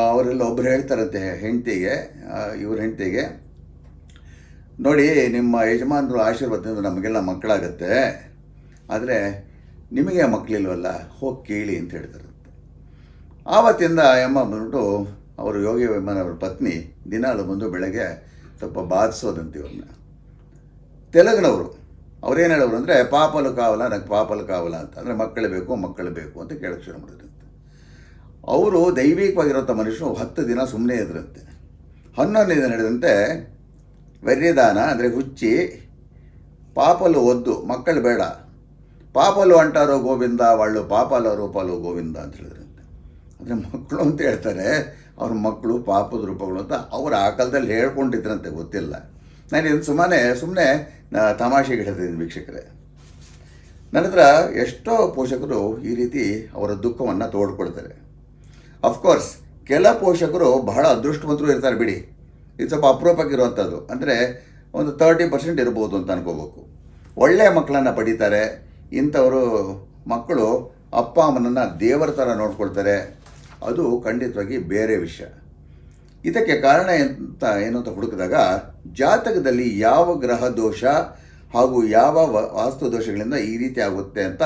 ಅವರೆಲ್ಲ ಒಬ್ಬರು ಹೇಳ್ತಾರಂತೆ ಇವ್ರ ಹೆಂಡತಿಗೆ, ನೋಡಿ ನಿಮ್ಮ ಯಜಮಾನರು ಆಶೀರ್ವಾದದಿಂದ ನಮಗೆಲ್ಲ ಮಕ್ಕಳಾಗತ್ತೆ, ಆದರೆ ನಿಮಗೆ ಮಕ್ಕಳಿಲ್ವಲ್ಲ, ಹೋಗಿ ಕೇಳಿ ಅಂತ ಹೇಳ್ತಾರಂತೆ. ಆವತ್ತಿಂದ ಅಮ್ಮ ಬಂದ್ಬಿಟ್ಟು ಅವರು ಯೋಗಿ ವೇಮನವ್ರ ಪತ್ನಿ ದಿನಾಲು ಬಂದು ಬೆಳಗ್ಗೆ ಸ್ವಲ್ಪ ಬಾಧಿಸೋದಂತೆ ಇವ್ರನ್ನ. ತೆಲುಗಿನವರು ಅವ್ರೇನು ಹೇಳೋರು ಅಂದರೆ, ಪಾಪಲು ಕಾವಲ ನನಗೆ ಪಾಪಲು ಕಾವಲ ಅಂತ, ಅಂದರೆ ಮಕ್ಕಳು ಬೇಕು ಅಂತ ಕೇಳಕ್ಕೆ ಶುರು ಮಾಡಿದ್ರಂತೆ. ಅವರು ದೈವಿಕವಾಗಿರೋಂಥ ಮನುಷ್ಯರು 10 ದಿನ ಸುಮ್ಮನೆ ಇದ್ರಂತೆ. 11ನೇ ದಿನ ನಡೆದಂತೆ ವೆರ್ಯದಾನ ಅಂದರೆ ಹುಚ್ಚಿ, ಪಾಪಲು ಒದ್ದು ಮಕ್ಕಳು ಬೇಡ, ಪಾಪಲು ಅಂಟಾರೋ ಗೋವಿಂದ వాళ్ళు ಪಾಪಲ ರೂಪಲು ಗೋವಿಂದ ಅಂತ ಹೇಳಿದ್ರಂತೆ. ಅಂದರೆ ಮಕ್ಕಳು ಅಂತ ಹೇಳ್ತಾರೆ, ಅವ್ರ ಮಕ್ಕಳು ಪಾಪದ ರೂಪಗಳು ಅಂತ ಅವ್ರು ಆ ಕಾಲದಲ್ಲಿ ಹೇಳ್ಕೊಂಡಿದ್ರಂತೆ, ಗೊತ್ತಿಲ್ಲ. ನಾನು ಇದು ಸುಮ್ಮನೆ ತಮಾಷೆಗೆ ಹೇಳ್ತಿದ್ದೀನಿ ವೀಕ್ಷಕರೇ. ನನ್ನ ಹತ್ರ ಎಷ್ಟೋ ಪೋಷಕರು ಈ ರೀತಿ ಅವರ ದುಃಖವನ್ನು ತೋಡ್ಕೊಳ್ತಾರೆ. ಅಫ್ಕೋರ್ಸ್ ಕೆಲ ಪೋಷಕರು ಬಹಳ ಅದೃಷ್ಟವಂತರು ಇರ್ತಾರೆ ಬಿಡಿ. ಇದು ಸ್ವಲ್ಪ ಅಪರೂಪಕ್ಕಿರುವಂಥದ್ದು. ಅಂದರೆ ಒಂದು 30% ಇರ್ಬೋದು ಅಂತ ಅನ್ಕೋಬೇಕು. ಒಳ್ಳೆಯ ಮಕ್ಕಳನ್ನು ಪಡೀತಾರೆ. ಇಂಥವರು ಮಕ್ಕಳು ಅಪ್ಪ ಅಮ್ಮನನ್ನು ದೇವರ ಥರ ನೋಡ್ಕೊಳ್ತಾರೆ. ಅದು ಖಂಡಿತವಾಗಿ ಬೇರೆ ವಿಷಯ. ಇದಕ್ಕೆ ಕಾರಣ ಏನು ಅಂತ ಹುಡುಕಿದಾಗ ಜಾತಕದಲ್ಲಿ ಯಾವ ಗ್ರಹ ದೋಷ ಹಾಗೂ ಯಾವ ವಾಸ್ತು ದೋಷಗಳಿಂದ ಈ ರೀತಿ ಆಗುತ್ತೆ ಅಂತ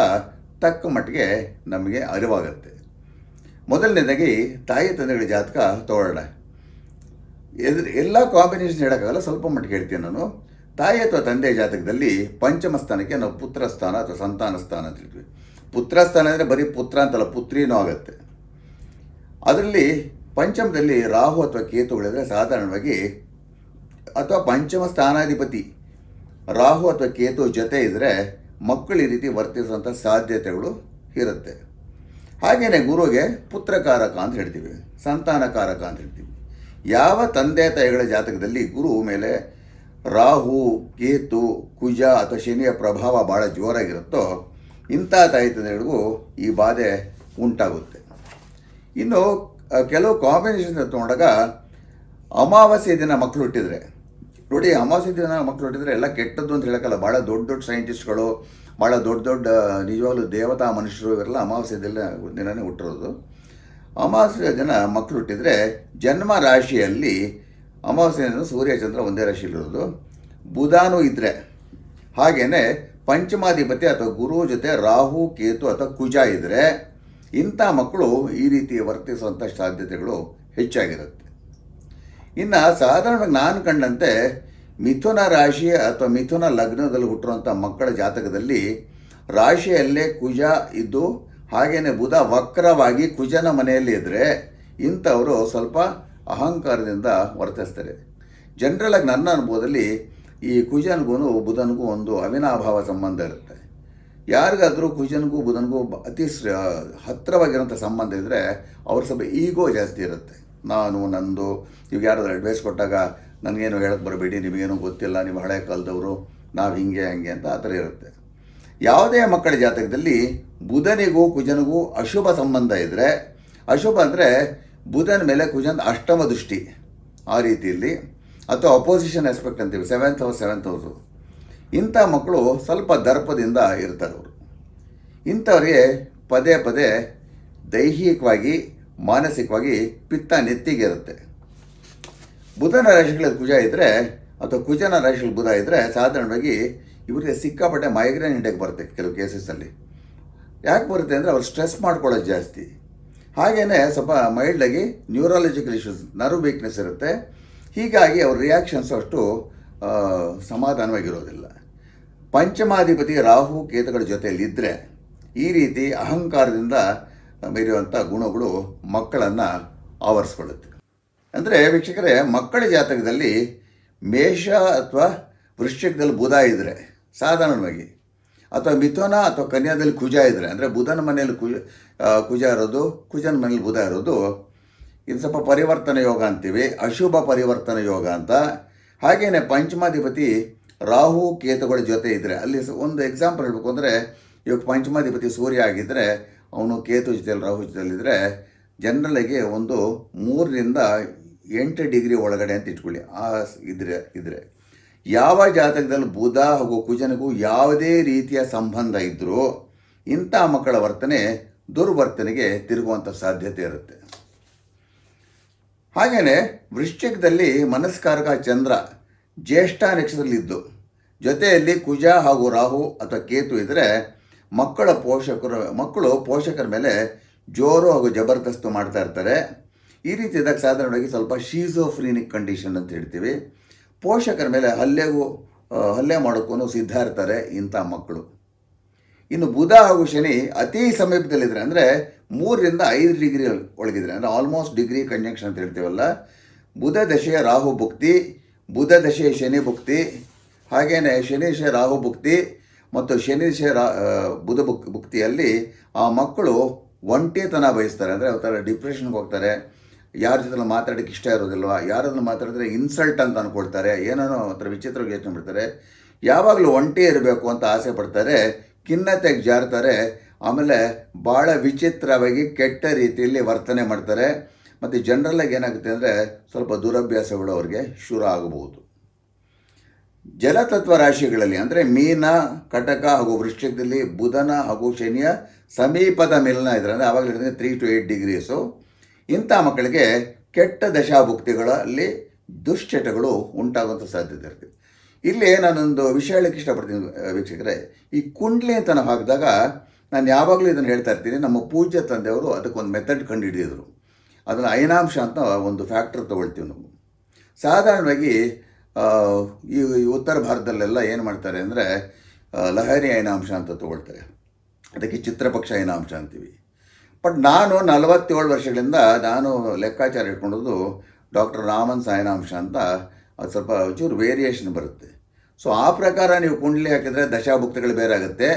ತಕ್ಕ ಮಟ್ಟಿಗೆ ನಮಗೆ ಅರಿವಾಗುತ್ತೆ. ಮೊದಲನೇದಾಗಿ ತಾಯಿ ತಂದೆಗಳ ಜಾತಕ ತಗೊಳ್ಳೋಣ. ಎಲ್ಲ ಕಾಂಬಿನೇಷನ್ ಹೇಳೋಕ್ಕಾಗಲ್ಲ, ಸ್ವಲ್ಪ ಮಟ್ಟಿಗೆ ಹೇಳ್ತೀನಿ ನಾನು. ತಾಯಿ ಅಥವಾ ತಂದೆಯ ಜಾತಕದಲ್ಲಿ ಪಂಚಮ ಸ್ಥಾನಕ್ಕೆ ನಾವು ಪುತ್ರ ಸ್ಥಾನ ಅಥವಾ ಸಂತಾನ ಸ್ಥಾನ ಅಂತ ಹೇಳ್ತೀವಿ. ಪುತ್ರ ಸ್ಥಾನ ಅಂದರೆ ಬರೀ ಪುತ್ರ ಅಂತಲ್ಲ, ಪುತ್ರಿನೂ ಆಗುತ್ತೆ. ಅದರಲ್ಲಿ ಪಂಚಮದಲ್ಲಿ ರಾಹು ಅಥವಾ ಕೇತುಗಳಿದ್ರೆ ಸಾಧಾರಣವಾಗಿ, ಅಥವಾ ಪಂಚಮ ಸ್ಥಾನಾಧಿಪತಿ ರಾಹು ಅಥವಾ ಕೇತು ಜೊತೆ ಇದ್ದರೆ ಮಕ್ಕಳು ಈ ರೀತಿ ವರ್ತಿಸುವಂಥ ಸಾಧ್ಯತೆಗಳು ಇರುತ್ತೆ. ಹಾಗೆಯೇ ಗುರುಗೆ ಪುತ್ರಕಾರಕ ಅಂತ ಹೇಳ್ತೀವಿ, ಸಂತಾನಕಾರಕ ಅಂತ ಹೇಳ್ತೀವಿ. ಯಾವ ತಂದೆ ತಾಯಿಗಳ ಜಾತಕದಲ್ಲಿ ಗುರು ಮೇಲೆ ರಾಹು, ಕೇತು, ಕುಜ ಅಥವಾ ಶನಿಯ ಪ್ರಭಾವ ಭಾಳ ಜೋರಾಗಿರುತ್ತೋ ಇಂಥ ತಾಯಿ ತಂದೆಗಳಿಗೂ ಈ ಬಾಧೆ ಉಂಟಾಗುತ್ತೆ. ಇನ್ನು ಕೆಲವು ಕಾಂಬಿನೇಷನ್ ತೊಗೊಂಡಾಗ ಅಮಾವಾಸ್ಯೆ ದಿನ ಮಕ್ಕಳು ಹುಟ್ಟಿದರೆ ನೋಡಿ, ಅಮಾವಾಸ್ಯೆ ದಿನ ಮಕ್ಕಳು ಹುಟ್ಟಿದರೆ ಎಲ್ಲ ಕೆಟ್ಟದ್ದು ಅಂತ ಹೇಳೋಕ್ಕಲ್ಲ. ಭಾಳ ದೊಡ್ಡ ದೊಡ್ಡ ಸೈಂಟಿಸ್ಟ್ಗಳು, ಭಾಳ ದೊಡ್ಡ ದೊಡ್ಡ ನಿಜವಾಗ್ಲೂ ದೇವತಾ ಮನುಷ್ಯರು ಇವರೆಲ್ಲ ಅಮಾವಾಸ್ಯೆ ದಿನವೇ ಹುಟ್ಟಿರೋದು. ಅಮಾವಾಸ್ಯೆ ದಿನ ಮಕ್ಕಳು ಹುಟ್ಟಿದರೆ ಜನ್ಮ ರಾಶಿಯಲ್ಲಿ ಅಮಾವಾಸ್ಯೆ ದಿನ ಸೂರ್ಯಚಂದ್ರ ಒಂದೇ ರಾಶಿಯಲ್ಲಿರೋದು, ಬುಧಾನೂ ಇದ್ದರೆ, ಹಾಗೆಯೇ ಪಂಚಮಾಧಿಪತಿ ಅಥವಾ ಗುರು ಜೊತೆ ರಾಹು, ಕೇತು ಅಥವಾ ಕುಜ ಇದ್ದರೆ ಇಂಥ ಮಕ್ಕಳು ಈ ರೀತಿ ವರ್ತಿಸುವಂಥ ಸಾಧ್ಯತೆಗಳು ಹೆಚ್ಚಾಗಿರುತ್ತೆ. ಇನ್ನು ಸಾಧಾರಣವಾಗಿ ನಾನು ಕಂಡಂತೆ ಮಿಥುನ ರಾಶಿ ಅಥವಾ ಮಿಥುನ ಲಗ್ನದಲ್ಲಿ ಹುಟ್ಟಿರುವಂಥ ಮಕ್ಕಳ ಜಾತಕದಲ್ಲಿ ರಾಶಿಯಲ್ಲೇ ಕುಜ ಇದ್ದು ಹಾಗೆಯೇ ಬುಧ ವಕ್ರವಾಗಿ ಕುಜನ ಮನೆಯಲ್ಲಿ ಇದ್ದರೆ ಇಂಥವರು ಸ್ವಲ್ಪ ಅಹಂಕಾರದಿಂದ ವರ್ತಿಸ್ತಾರೆ. ಜನರಲಾಗಿ ನನ್ನ ಅನುಭವದಲ್ಲಿ ಈ ಕುಜನಿಗೂ ಬುಧನಿಗೂ ಒಂದು ಅವಿನಾಭಾವ ಸಂಬಂಧ ಇರುತ್ತೆ. ಯಾರಿಗಾದರೂ ಕುಜನಿಗೂ ಬುಧನಿಗೂ ಅತಿ ಹತ್ತಿರವಾಗಿರೋಂಥ ಸಂಬಂಧ ಇದ್ದರೆ ಅವ್ರ ಸ್ವಲ್ಪ ಈಗೋ ಜಾಸ್ತಿ ಇರುತ್ತೆ. ನಾನು ನಂದು ಇವಾಗ ಯಾರಾದರೂ ಅಡ್ವೈಸ್ ಕೊಟ್ಟಾಗ ನನಗೇನು ಹೇಳಕ್ಕೆ ಬರಬೇಡಿ, ನಿಮಗೇನು ಗೊತ್ತಿಲ್ಲ, ನೀವು ಹಳೆ ಕಾಲದವರು, ನಾವು ಹಿಂಗೆ ಹಂಗೆ ಅಂತ ಆ ಥರ ಇರುತ್ತೆ. ಯಾವುದೇ ಮಕ್ಕಳ ಜಾತಕದಲ್ಲಿ ಬುಧನಿಗೂ ಕುಜನಿಗೂ ಅಶುಭ ಸಂಬಂಧ ಇದ್ದರೆ, ಅಶುಭ ಅಂದರೆ ಬುಧನ ಮೇಲೆ ಕುಜನ ಅಷ್ಟಮ ದೃಷ್ಟಿ ಆ ರೀತಿಯಲ್ಲಿ, ಅಥವಾ ಅಪೋಸಿಷನ್ ಆಸ್ಪೆಕ್ಟ್ ಅಂತೀವಿ, 7th ಹೌಸ್ 7th ಹೌಸು, ಇಂಥ ಮಕ್ಕಳು ಸ್ವಲ್ಪ ದರ್ಪದಿಂದ ಇರ್ತಾರೆ. ಅವರು ಇಂಥವ್ರಿಗೆ ಪದೇ ಪದೇ ದೈಹಿಕವಾಗಿ ಮಾನಸಿಕವಾಗಿ ಪಿತ್ತ ನೆತ್ತಿಗೆ ಇರುತ್ತೆ. ಬುಧನ ರಾಶಿಗಳಲ್ಲಿ ಕುಜ ಇದ್ದರೆ ಅಥವಾ ಕುಜನ ರಾಶಿಯಲ್ಲಿ ಬುಧ ಇದ್ದರೆ ಸಾಧಾರಣವಾಗಿ ಇವರಿಗೆ ಸಿಕ್ಕಾಪಟ್ಟೆ ಮೈಗ್ರೇನ್ ಹೆಡ್ಡೇಕ್ ಬರುತ್ತೆ ಕೆಲವು ಕೇಸಸ್ಸಲ್ಲಿ. ಯಾಕೆ ಬರುತ್ತೆ ಅಂದರೆ ಅವ್ರು ಸ್ಟ್ರೆಸ್ ಮಾಡ್ಕೊಳ್ಳೋದು ಜಾಸ್ತಿ, ಹಾಗೆಯೇ ಸ್ವಲ್ಪ ಮೈಲ್ಡಾಗಿ ನ್ಯೂರಾಲಜಿಕಲ್ ಇಶ್ಯೂಸ್, ನರ್ವ್ ವೀಕ್ನೆಸ್ ಇರುತ್ತೆ. ಹೀಗಾಗಿ ಅವ್ರ ರಿಯಾಕ್ಷನ್ಸು ಅಷ್ಟು ಸಮಾಧಾನವಾಗಿರೋದಿಲ್ಲ. ಪಂಚಮಾಧಿಪತಿ ರಾಹು ಕೇತುಗಳ ಜೊತೆಯಲ್ಲಿದ್ದರೆ ಈ ರೀತಿ ಅಹಂಕಾರದಿಂದ ಮೇರಿಯುವಂಥ ಗುಣಗಳು ಮಕ್ಕಳನ್ನು ಆವರಿಸ್ಕೊಳ್ಳುತ್ತೆ. ಅಂದರೆ ವೀಕ್ಷಕರೇ, ಮಕ್ಕಳ ಜಾತಕದಲ್ಲಿ ಮೇಷ ಅಥವಾ ವೃಶ್ಚಿಕದಲ್ಲಿ ಬುಧ ಇದ್ದರೆ ಸಾಧಾರಣವಾಗಿ, ಅಥವಾ ಮಿಥುನ ಅಥವಾ ಕನ್ಯಾದಲ್ಲಿ ಕುಜ ಇದ್ದರೆ, ಅಂದರೆ ಬುಧನ ಮನೆಯಲ್ಲಿ ಕುಜ ಇರೋದು, ಕುಜನ ಮನೇಲಿ ಬುಧ ಇರೋದು, ಇದು ಸ್ವಲ್ಪ ಪರಿವರ್ತನ ಯೋಗ ಅಂತೀವಿ, ಅಶುಭ ಪರಿವರ್ತನ ಯೋಗ ಅಂತ. ಹಾಗೆಯೇ ಪಂಚಮಾಧಿಪತಿ ರಾಹು ಕೇತುಗಳ ಜೊತೆ ಇದ್ದರೆ, ಅಲ್ಲಿ ಒಂದು ಎಕ್ಸಾಂಪಲ್ ಹೇಳಬೇಕು ಅಂದರೆ, ಇವಾಗ ಪಂಚಮಾಧಿಪತಿ ಸೂರ್ಯ ಆಗಿದ್ದರೆ ಅವನು ಕೇತು ಜೊತೆಯಲ್ಲಿ ರಾಹು ಜೊತೆಯಲ್ಲಿದ್ದರೆ ಜನರಲ್ಲಿಗೆ ಒಂದು 3ರಿಂದ 8 ಡಿಗ್ರಿ ಒಳಗಡೆ ಅಂತ ಇಟ್ಕೊಳ್ಳಿ. ಇದ್ರೆ ಯಾವ ಜಾತಕದಲ್ಲಿ ಬುಧ ಹಾಗೂ ಕುಜನಿಗೂ ಯಾವುದೇ ರೀತಿಯ ಸಂಬಂಧ ಇದ್ದರೂ ಇಂಥ ಮಕ್ಕಳ ವರ್ತನೆ ದುರ್ವರ್ತನೆಗೆ ತಿರುಗುವಂಥ ಸಾಧ್ಯತೆ ಇರುತ್ತೆ. ಹಾಗೆಯೇ ವೃಶ್ಚಿಕದಲ್ಲಿ ಮನಸ್ಕಾರಕ ಚಂದ್ರ ಜ್ಯೇಷ್ಠ ನಕ್ಷತ್ರದಲ್ಲಿದ್ದು ಜೊತೆಯಲ್ಲಿ ಕುಜ ಹಾಗೂ ರಾಹು ಅಥವಾ ಕೇತು ಇದ್ದರೆ ಮಕ್ಕಳು ಪೋಷಕರ ಮೇಲೆ ಜೋರು ಹಾಗೂ ಜಬರ್ದಸ್ತು ಮಾಡ್ತಾ ಇರ್ತಾರೆ. ಈ ರೀತಿ ಇದ್ದಾಗ ಸಾಧಾರಣವಾಗಿ ಸ್ವಲ್ಪ ಶೀಸೋಫ್ರೀನಿಕ್ ಕಂಡೀಷನ್ ಅಂತ ಹೇಳ್ತೀವಿ. ಪೋಷಕರ ಮೇಲೆ ಹಲ್ಲೆ ಮಾಡೋಕ್ಕೂ ಸಿದ್ಧ ಇರ್ತಾರೆ ಇಂಥ ಮಕ್ಕಳು. ಇನ್ನು ಬುಧ ಹಾಗೂ ಶನಿ ಅತಿ ಸಮೀಪದಲ್ಲಿದ್ದರೆ, ಅಂದರೆ 3ರಿಂದ 5 ಡಿಗ್ರಿ ಒಳಗಿದ್ರೆ, ಅಂದರೆ ಆಲ್ಮೋಸ್ಟ್ ಡಿಗ್ರಿ ಕಂಜಂಕ್ಷನ್ ಅಂತ ಹೇಳ್ತೀವಲ್ಲ, ಬುಧ ದಶೆಯ ರಾಹು ಭುಕ್ತಿ, ಬುಧ ದಶೆಯ ಶನಿ ಭುಕ್ತಿ, ಹಾಗೆಯೇ ಶನಿ ದಶೆ ರಾಹು ಭುಕ್ತಿ ಮತ್ತು ಶನಿ ದಶೆ ಬುಧ ಭುಕ್ತಿಯಲ್ಲಿ ಆ ಮಕ್ಕಳು ಒಂಟಿತನ ಬಯಸ್ತಾರೆ. ಅಂದರೆ ಅವ್ರ ಥರ ಡಿಪ್ರೆಷನ್ಗೆ ಹೋಗ್ತಾರೆ, ಯಾರ ಜೊತೆ ಮಾತಾಡೋಕ್ಕೆ ಇಷ್ಟ ಇರೋದಿಲ್ವ, ಯಾರಾದ್ರೂ ಮಾತಾಡಿದ್ರೆ ಇನ್ಸಲ್ಟ್ ಅಂತ ಅಂದ್ಕೊಳ್ತಾರೆ, ಏನೇನೋ ಒಂಥರ ವಿಚಿತ್ರವಾಗಿ ಯೋಚನೆ ಮಾಡ್ತಾರೆ, ಯಾವಾಗಲೂ ಒಂಟಿ ಇರಬೇಕು ಅಂತ ಆಸೆ ಪಡ್ತಾರೆ, ಖಿನ್ನತೆಗೆ ಜಾರ್ತಾರೆ, ಆಮೇಲೆ ಭಾಳ ವಿಚಿತ್ರವಾಗಿ ಕೆಟ್ಟ ರೀತಿಯಲ್ಲಿ ವರ್ತನೆ ಮಾಡ್ತಾರೆ. ಮತ್ತು ಜನರಲ್ಲಾಗಿ ಏನಾಗುತ್ತೆ ಅಂದರೆ ಸ್ವಲ್ಪ ದುರಭ್ಯಾಸಗಳು ಅವ್ರಿಗೆ ಶುರು ಆಗಬಹುದು. ಜಲತತ್ವ ರಾಶಿಗಳಲ್ಲಿ ಅಂದರೆ ಮೀನ, ಕಟಕ ಹಾಗೂ ವೃಶ್ಚಿಕದಲ್ಲಿ ಬುಧನ ಹಾಗೂ ಶನಿಯ ಸಮೀಪದ ಮಿಲನ ಇದ್ರೆ, ಅಂದರೆ ಆವಾಗಲೇ 3 to 8 ಡಿಗ್ರೀಸು, ಇಂಥ ಮಕ್ಕಳಿಗೆ ಕೆಟ್ಟ ದಶಾಭುಕ್ತಿಗಳಲ್ಲಿ ದುಶ್ಚಟಗಳು ಉಂಟಾಗುವಂಥ ಸಾಧ್ಯತೆ ಇರ್ತದೆ. ಇಲ್ಲಿ ನಾನೊಂದು ವಿಷಯ ಹೇಳಕ್ಕೆ ಇಷ್ಟಪಡ್ತೀನಿ ವೀಕ್ಷಕರೇ. ಈ ಕುಂಡ್ಲಿ ಅಂತ ನಾವು ಹಾಕಿದಾಗ ನಾನು ಯಾವಾಗಲೂ ಇದನ್ನು ಹೇಳ್ತಾ ಇರ್ತೀನಿ, ನಮ್ಮ ಪೂಜ್ಯ ತಂದೆಯವರು ಅದಕ್ಕೊಂದು ಮೆಥಡ್ ಕಂಡುಹಿಡಿದಿದ್ರು. ಅದನ್ನು ಅಯನಾಂಶ ಅಂತ ಒಂದು ಫ್ಯಾಕ್ಟರ್ ತೊಗೊಳ್ತೀವಿ ನಾವು. ಸಾಧಾರಣವಾಗಿ ಈ ಉತ್ತರ ಭಾರತದಲ್ಲೆಲ್ಲ ಏನು ಮಾಡ್ತಾರೆ ಅಂದರೆ ಲಹರಿ ಅಯನಾಂಶ ಅಂತ ತೊಗೊಳ್ತಾರೆ, ಅದಕ್ಕೆ ಚಿತ್ರಪಕ್ಷ ಅಯನಾಂಶ ಅಂತೀವಿ. ಬಟ್ ನಾನು 47 ವರ್ಷಗಳಿಂದ ನಾನು ಲೆಕ್ಕಾಚಾರ ಇಟ್ಕೊಂಡದ್ದು ಡಾಕ್ಟರ್ ರಾಮನ್ ಅಯನಾಂಶ ಅಂತ. ಅದು ಸ್ವಲ್ಪ ಒಂಚೂರು ವೇರಿಯೇಷನ್ ಬರುತ್ತೆ. ಸೊ ಆ ಪ್ರಕಾರ ನೀವು ಕುಂಡ್ಲಿ ಹಾಕಿದರೆ ದಶಾಭುಕ್ತಿಗಳು ಬೇರೆ ಆಗುತ್ತೆ.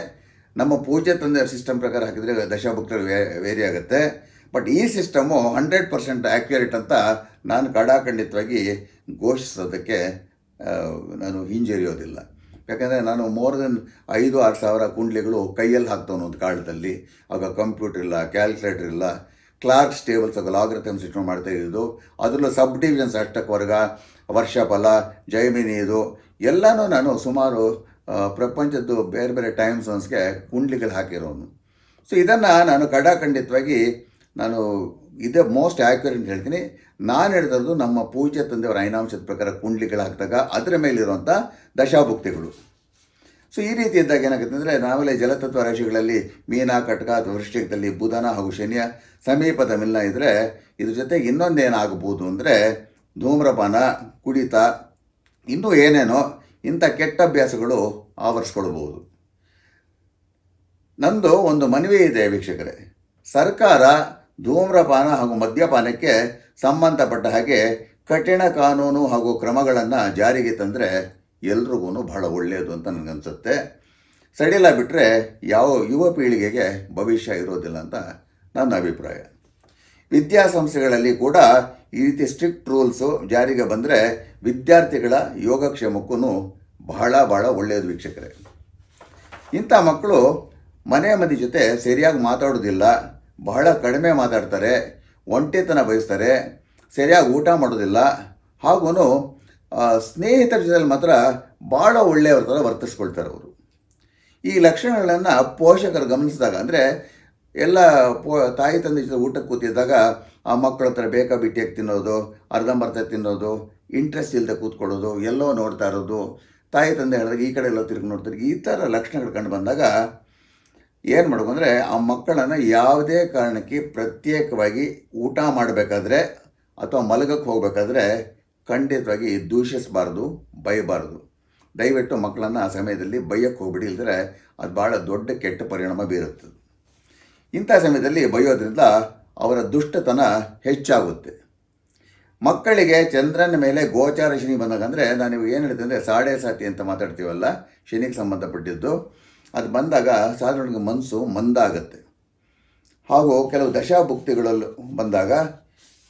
ನಮ್ಮ ಪೂಜ್ಯ ತಂದೆಯ ಸಿಸ್ಟಮ್ ಪ್ರಕಾರ ಹಾಕಿದರೆ ದಶಾಭುಕ್ತಿಗಳು ವೇರಿ ಆಗುತ್ತೆ. ಬಟ್ ಈ ಸಿಸ್ಟಮು 100% ಆ್ಯಕ್ಯುರೇಟ್ ಅಂತ ನಾನು ಖಡಾಖಂಡಿತವಾಗಿ ಘೋಷಿಸೋದಕ್ಕೆ ನಾನು ಹಿಂಜರಿಯೋದಿಲ್ಲ. ಯಾಕಂದರೆ ನಾನು ಮೋರ್ ದೆನ್ 5-6 ಸಾವಿರ ಕುಂಡ್ಲಿಗಳು ಕೈಯಲ್ಲಿ ಹಾಕ್ತವನು ಒಂದು ಕಾಲದಲ್ಲಿ. ಆಗ ಕಂಪ್ಯೂಟರ್ ಇಲ್ಲ, ಕ್ಯಾಲ್ಕುಲೇಟರ್ ಇಲ್ಲ, ಕ್ಲಾರ್ಕ್ಸ್ ಟೇಬಲ್ಸ್ ಆಗ ಲಾಗರಿಥಮ್ಸ್ ಇಟ್ಕೊಂಡು ಮಾಡ್ತಾ ಇದ್ದು. ಅದರಲ್ಲೂ ಸಬ್ ಡಿವಿಷನ್ಸ್ ಅಷ್ಟಕವರ್ಗ, ವರ್ಷಫಲ, ಜೈಮಿನಿ ಇದು ಎಲ್ಲನೂ ನಾನು ಸುಮಾರು ಪ್ರಪಂಚದ್ದು ಬೇರೆ ಬೇರೆ ಟೈಮ್ ಝೋನ್ಸ್ಗೆ ಕುಂಡ್ಲಿಗಳು ಹಾಕಿರೋನು. ಸೊ ಇದನ್ನು ನಾನು ಖಡಾಖಂಡಿತವಾಗಿ ನಾನು ಇದೇ ಮೋಸ್ಟ್ ಆ್ಯಕ್ಯುರೇಟ್ ಅಂತ ಹೇಳ್ತೀನಿ. ನಾನು ಹೇಳಿದ್ದು ನಮ್ಮ ಪೂಜ್ಯ ತಂದೆಯವರ ಐನಾಂಶದ ಪ್ರಕಾರ ಕುಂಡ್ಲಿಗಳು ಹಾಕಿದಾಗ ಅದರ ಮೇಲಿರುವಂಥ ದಶಾಭುಕ್ತಿಗಳು. ಸೊ ಈ ರೀತಿ ಇದ್ದಾಗ ಏನಾಗುತ್ತೆ ಅಂದರೆ, ನಾವೆಲ್ಲ ಜಲತತ್ವ ರಾಶಿಗಳಲ್ಲಿ ಮೀನ, ಕಟಕ ಅಥವಾ ವೃಶ್ಚಿಕದಲ್ಲಿ ಬುಧನ ಹಾಗೂ ಶನಿಯ ಸಮೀಪದ ಮಿಲನ ಇದ್ದರೆ, ಇದ್ರ ಜೊತೆಗೆ ಇನ್ನೊಂದೇನಾಗಬಹುದು ಅಂದರೆ ಧೂಮ್ರಪಾನ, ಕುಡಿತ, ಇನ್ನೂ ಏನೇನೋ ಇಂಥ ಕೆಟ್ಟ ಅಭ್ಯಾಸಗಳು ಆವರಿಸ್ಕೊಳ್ಬೋದು. ನಂದು ಒಂದು ಮನವಿ ಇದೆ ವೀಕ್ಷಕರೇ. ಸರ್ಕಾರ ಧೂಮ್ರಪಾನ ಹಾಗೂ ಮದ್ಯಪಾನಕ್ಕೆ ಸಂಬಂಧಪಟ್ಟ ಹಾಗೆ ಕಠಿಣ ಕಾನೂನು ಹಾಗೂ ಕ್ರಮಗಳನ್ನು ಜಾರಿಗೆ ತಂದರೆ ಎಲ್ರಿಗೂ ಬಹಳ ಒಳ್ಳೆಯದು ಅಂತ ನನಗನ್ಸುತ್ತೆ. ಸಡಿಲ ಬಿಟ್ಟರೆ ಯಾವ ಯುವ ಪೀಳಿಗೆಗೆ ಭವಿಷ್ಯ ಇರೋದಿಲ್ಲ ಅಂತ ನನ್ನ ಅಭಿಪ್ರಾಯ. ವಿದ್ಯಾಸಂಸ್ಥೆಗಳಲ್ಲಿ ಕೂಡ ಈ ರೀತಿ ಸ್ಟ್ರಿಕ್ಟ್ ರೂಲ್ಸು ಜಾರಿಗೆ ಬಂದರೆ ವಿದ್ಯಾರ್ಥಿಗಳ ಯೋಗಕ್ಷೇಮಕ್ಕೂ ಬಹಳ ಒಳ್ಳೆಯದು ವೀಕ್ಷಕರೇ. ಇಂಥ ಮಕ್ಕಳು ಮನೆ ಮಂದಿ ಜೊತೆ ಸರಿಯಾಗಿ ಮಾತಾಡೋದಿಲ್ಲ, ಬಹಳ ಕಡಿಮೆ ಮಾತಾಡ್ತಾರೆ, ಒಂಟಿತನ ಬಯಸ್ತಾರೆ, ಸರಿಯಾಗಿ ಊಟ ಮಾಡೋದಿಲ್ಲ, ಹಾಗೂ ಸ್ನೇಹಿತರ ಜೊತೆಲಿ ಮಾತ್ರ ಭಾಳ ಒಳ್ಳೆಯವ್ರ ಥರ ವರ್ತಿಸ್ಕೊಳ್ತಾರೆ ಅವರು. ಈ ಲಕ್ಷಣಗಳನ್ನು ಪೋಷಕರು ಗಮನಿಸಿದಾಗ, ಅಂದರೆ ಎಲ್ಲ ತಾಯಿ ತಂದೆ ಜೊತೆ ಊಟಕ್ಕೆ ಕೂತಿದ್ದಾಗ ಆ ಮಕ್ಕಳ ಹತ್ರ ಬೇಕಾ ಬಿಟ್ಟಿಯಾಗಿ ತಿನ್ನೋದು, ಅರ್ಧಂಬರ್ಧ ತಿನ್ನೋದು, ಇಂಟ್ರೆಸ್ಟ್ ಇಲ್ಲದೆ ಕೂತ್ಕೊಳ್ಳೋದು, ಎಲ್ಲೋ ನೋಡ್ತಾ ಇರೋದು, ತಾಯಿ ತಂದೆ ಹೇಳಿದಾಗ ಈ ಕಡೆ ಎಲ್ಲೋ ತಿರುಗಿ ನೋಡ್ತಾರೆ, ಈ ಥರ ಲಕ್ಷಣಗಳು ಕಂಡು ಬಂದಾಗ ಏನು ಮಾಡಬೇಕು ಅಂದರೆ, ಆ ಮಕ್ಕಳನ್ನು ಯಾವುದೇ ಕಾರಣಕ್ಕೆ ಪ್ರತ್ಯೇಕವಾಗಿ ಊಟ ಮಾಡಬೇಕಾದ್ರೆ ಅಥವಾ ಮಲಗಕ್ಕೆ ಹೋಗಬೇಕಾದ್ರೆ ಖಂಡಿತವಾಗಿ ದೂಷಿಸಬಾರ್ದು, ಬೈಯಬಾರ್ದು. ದಯವಿಟ್ಟು ಮಕ್ಕಳನ್ನು ಆ ಸಮಯದಲ್ಲಿ ಬೈಯಕ್ಕೆ ಹೋಗ್ಬಿಡಿ, ಇಲ್ಲದ್ರೆ ಅದು ಭಾಳ ದೊಡ್ಡ ಕೆಟ್ಟ ಪರಿಣಾಮ ಬೀರುತ್ತದೆ. ಇಂಥ ಸಮಯದಲ್ಲಿ ಬೈಯೋದ್ರಿಂದ ಅವರ ದುಷ್ಟತನ ಹೆಚ್ಚಾಗುತ್ತೆ. ಮಕ್ಕಳಿಗೆ ಚಂದ್ರನ ಮೇಲೆ ಗೋಚಾರ ಶನಿ ಬಂದಾಗ, ಅಂದರೆ ನಾನು ಏನು ಹೇಳ್ತೀನಿ ಅಂದರೆ ಸಾಡೆ ಸಾತಿ ಅಂತ ಮಾತಾಡ್ತೀವಲ್ಲ, ಶನಿಗೆ ಸಂಬಂಧಪಟ್ಟಿದ್ದು, ಅದು ಬಂದಾಗ ಸಾಧಾರಣ ಮನಸ್ಸು ಮಂದಾಗುತ್ತೆ. ಹಾಗೂ ಕೆಲವು ದಶಾಭುಕ್ತಿಗಳಲ್ಲೂ ಬಂದಾಗ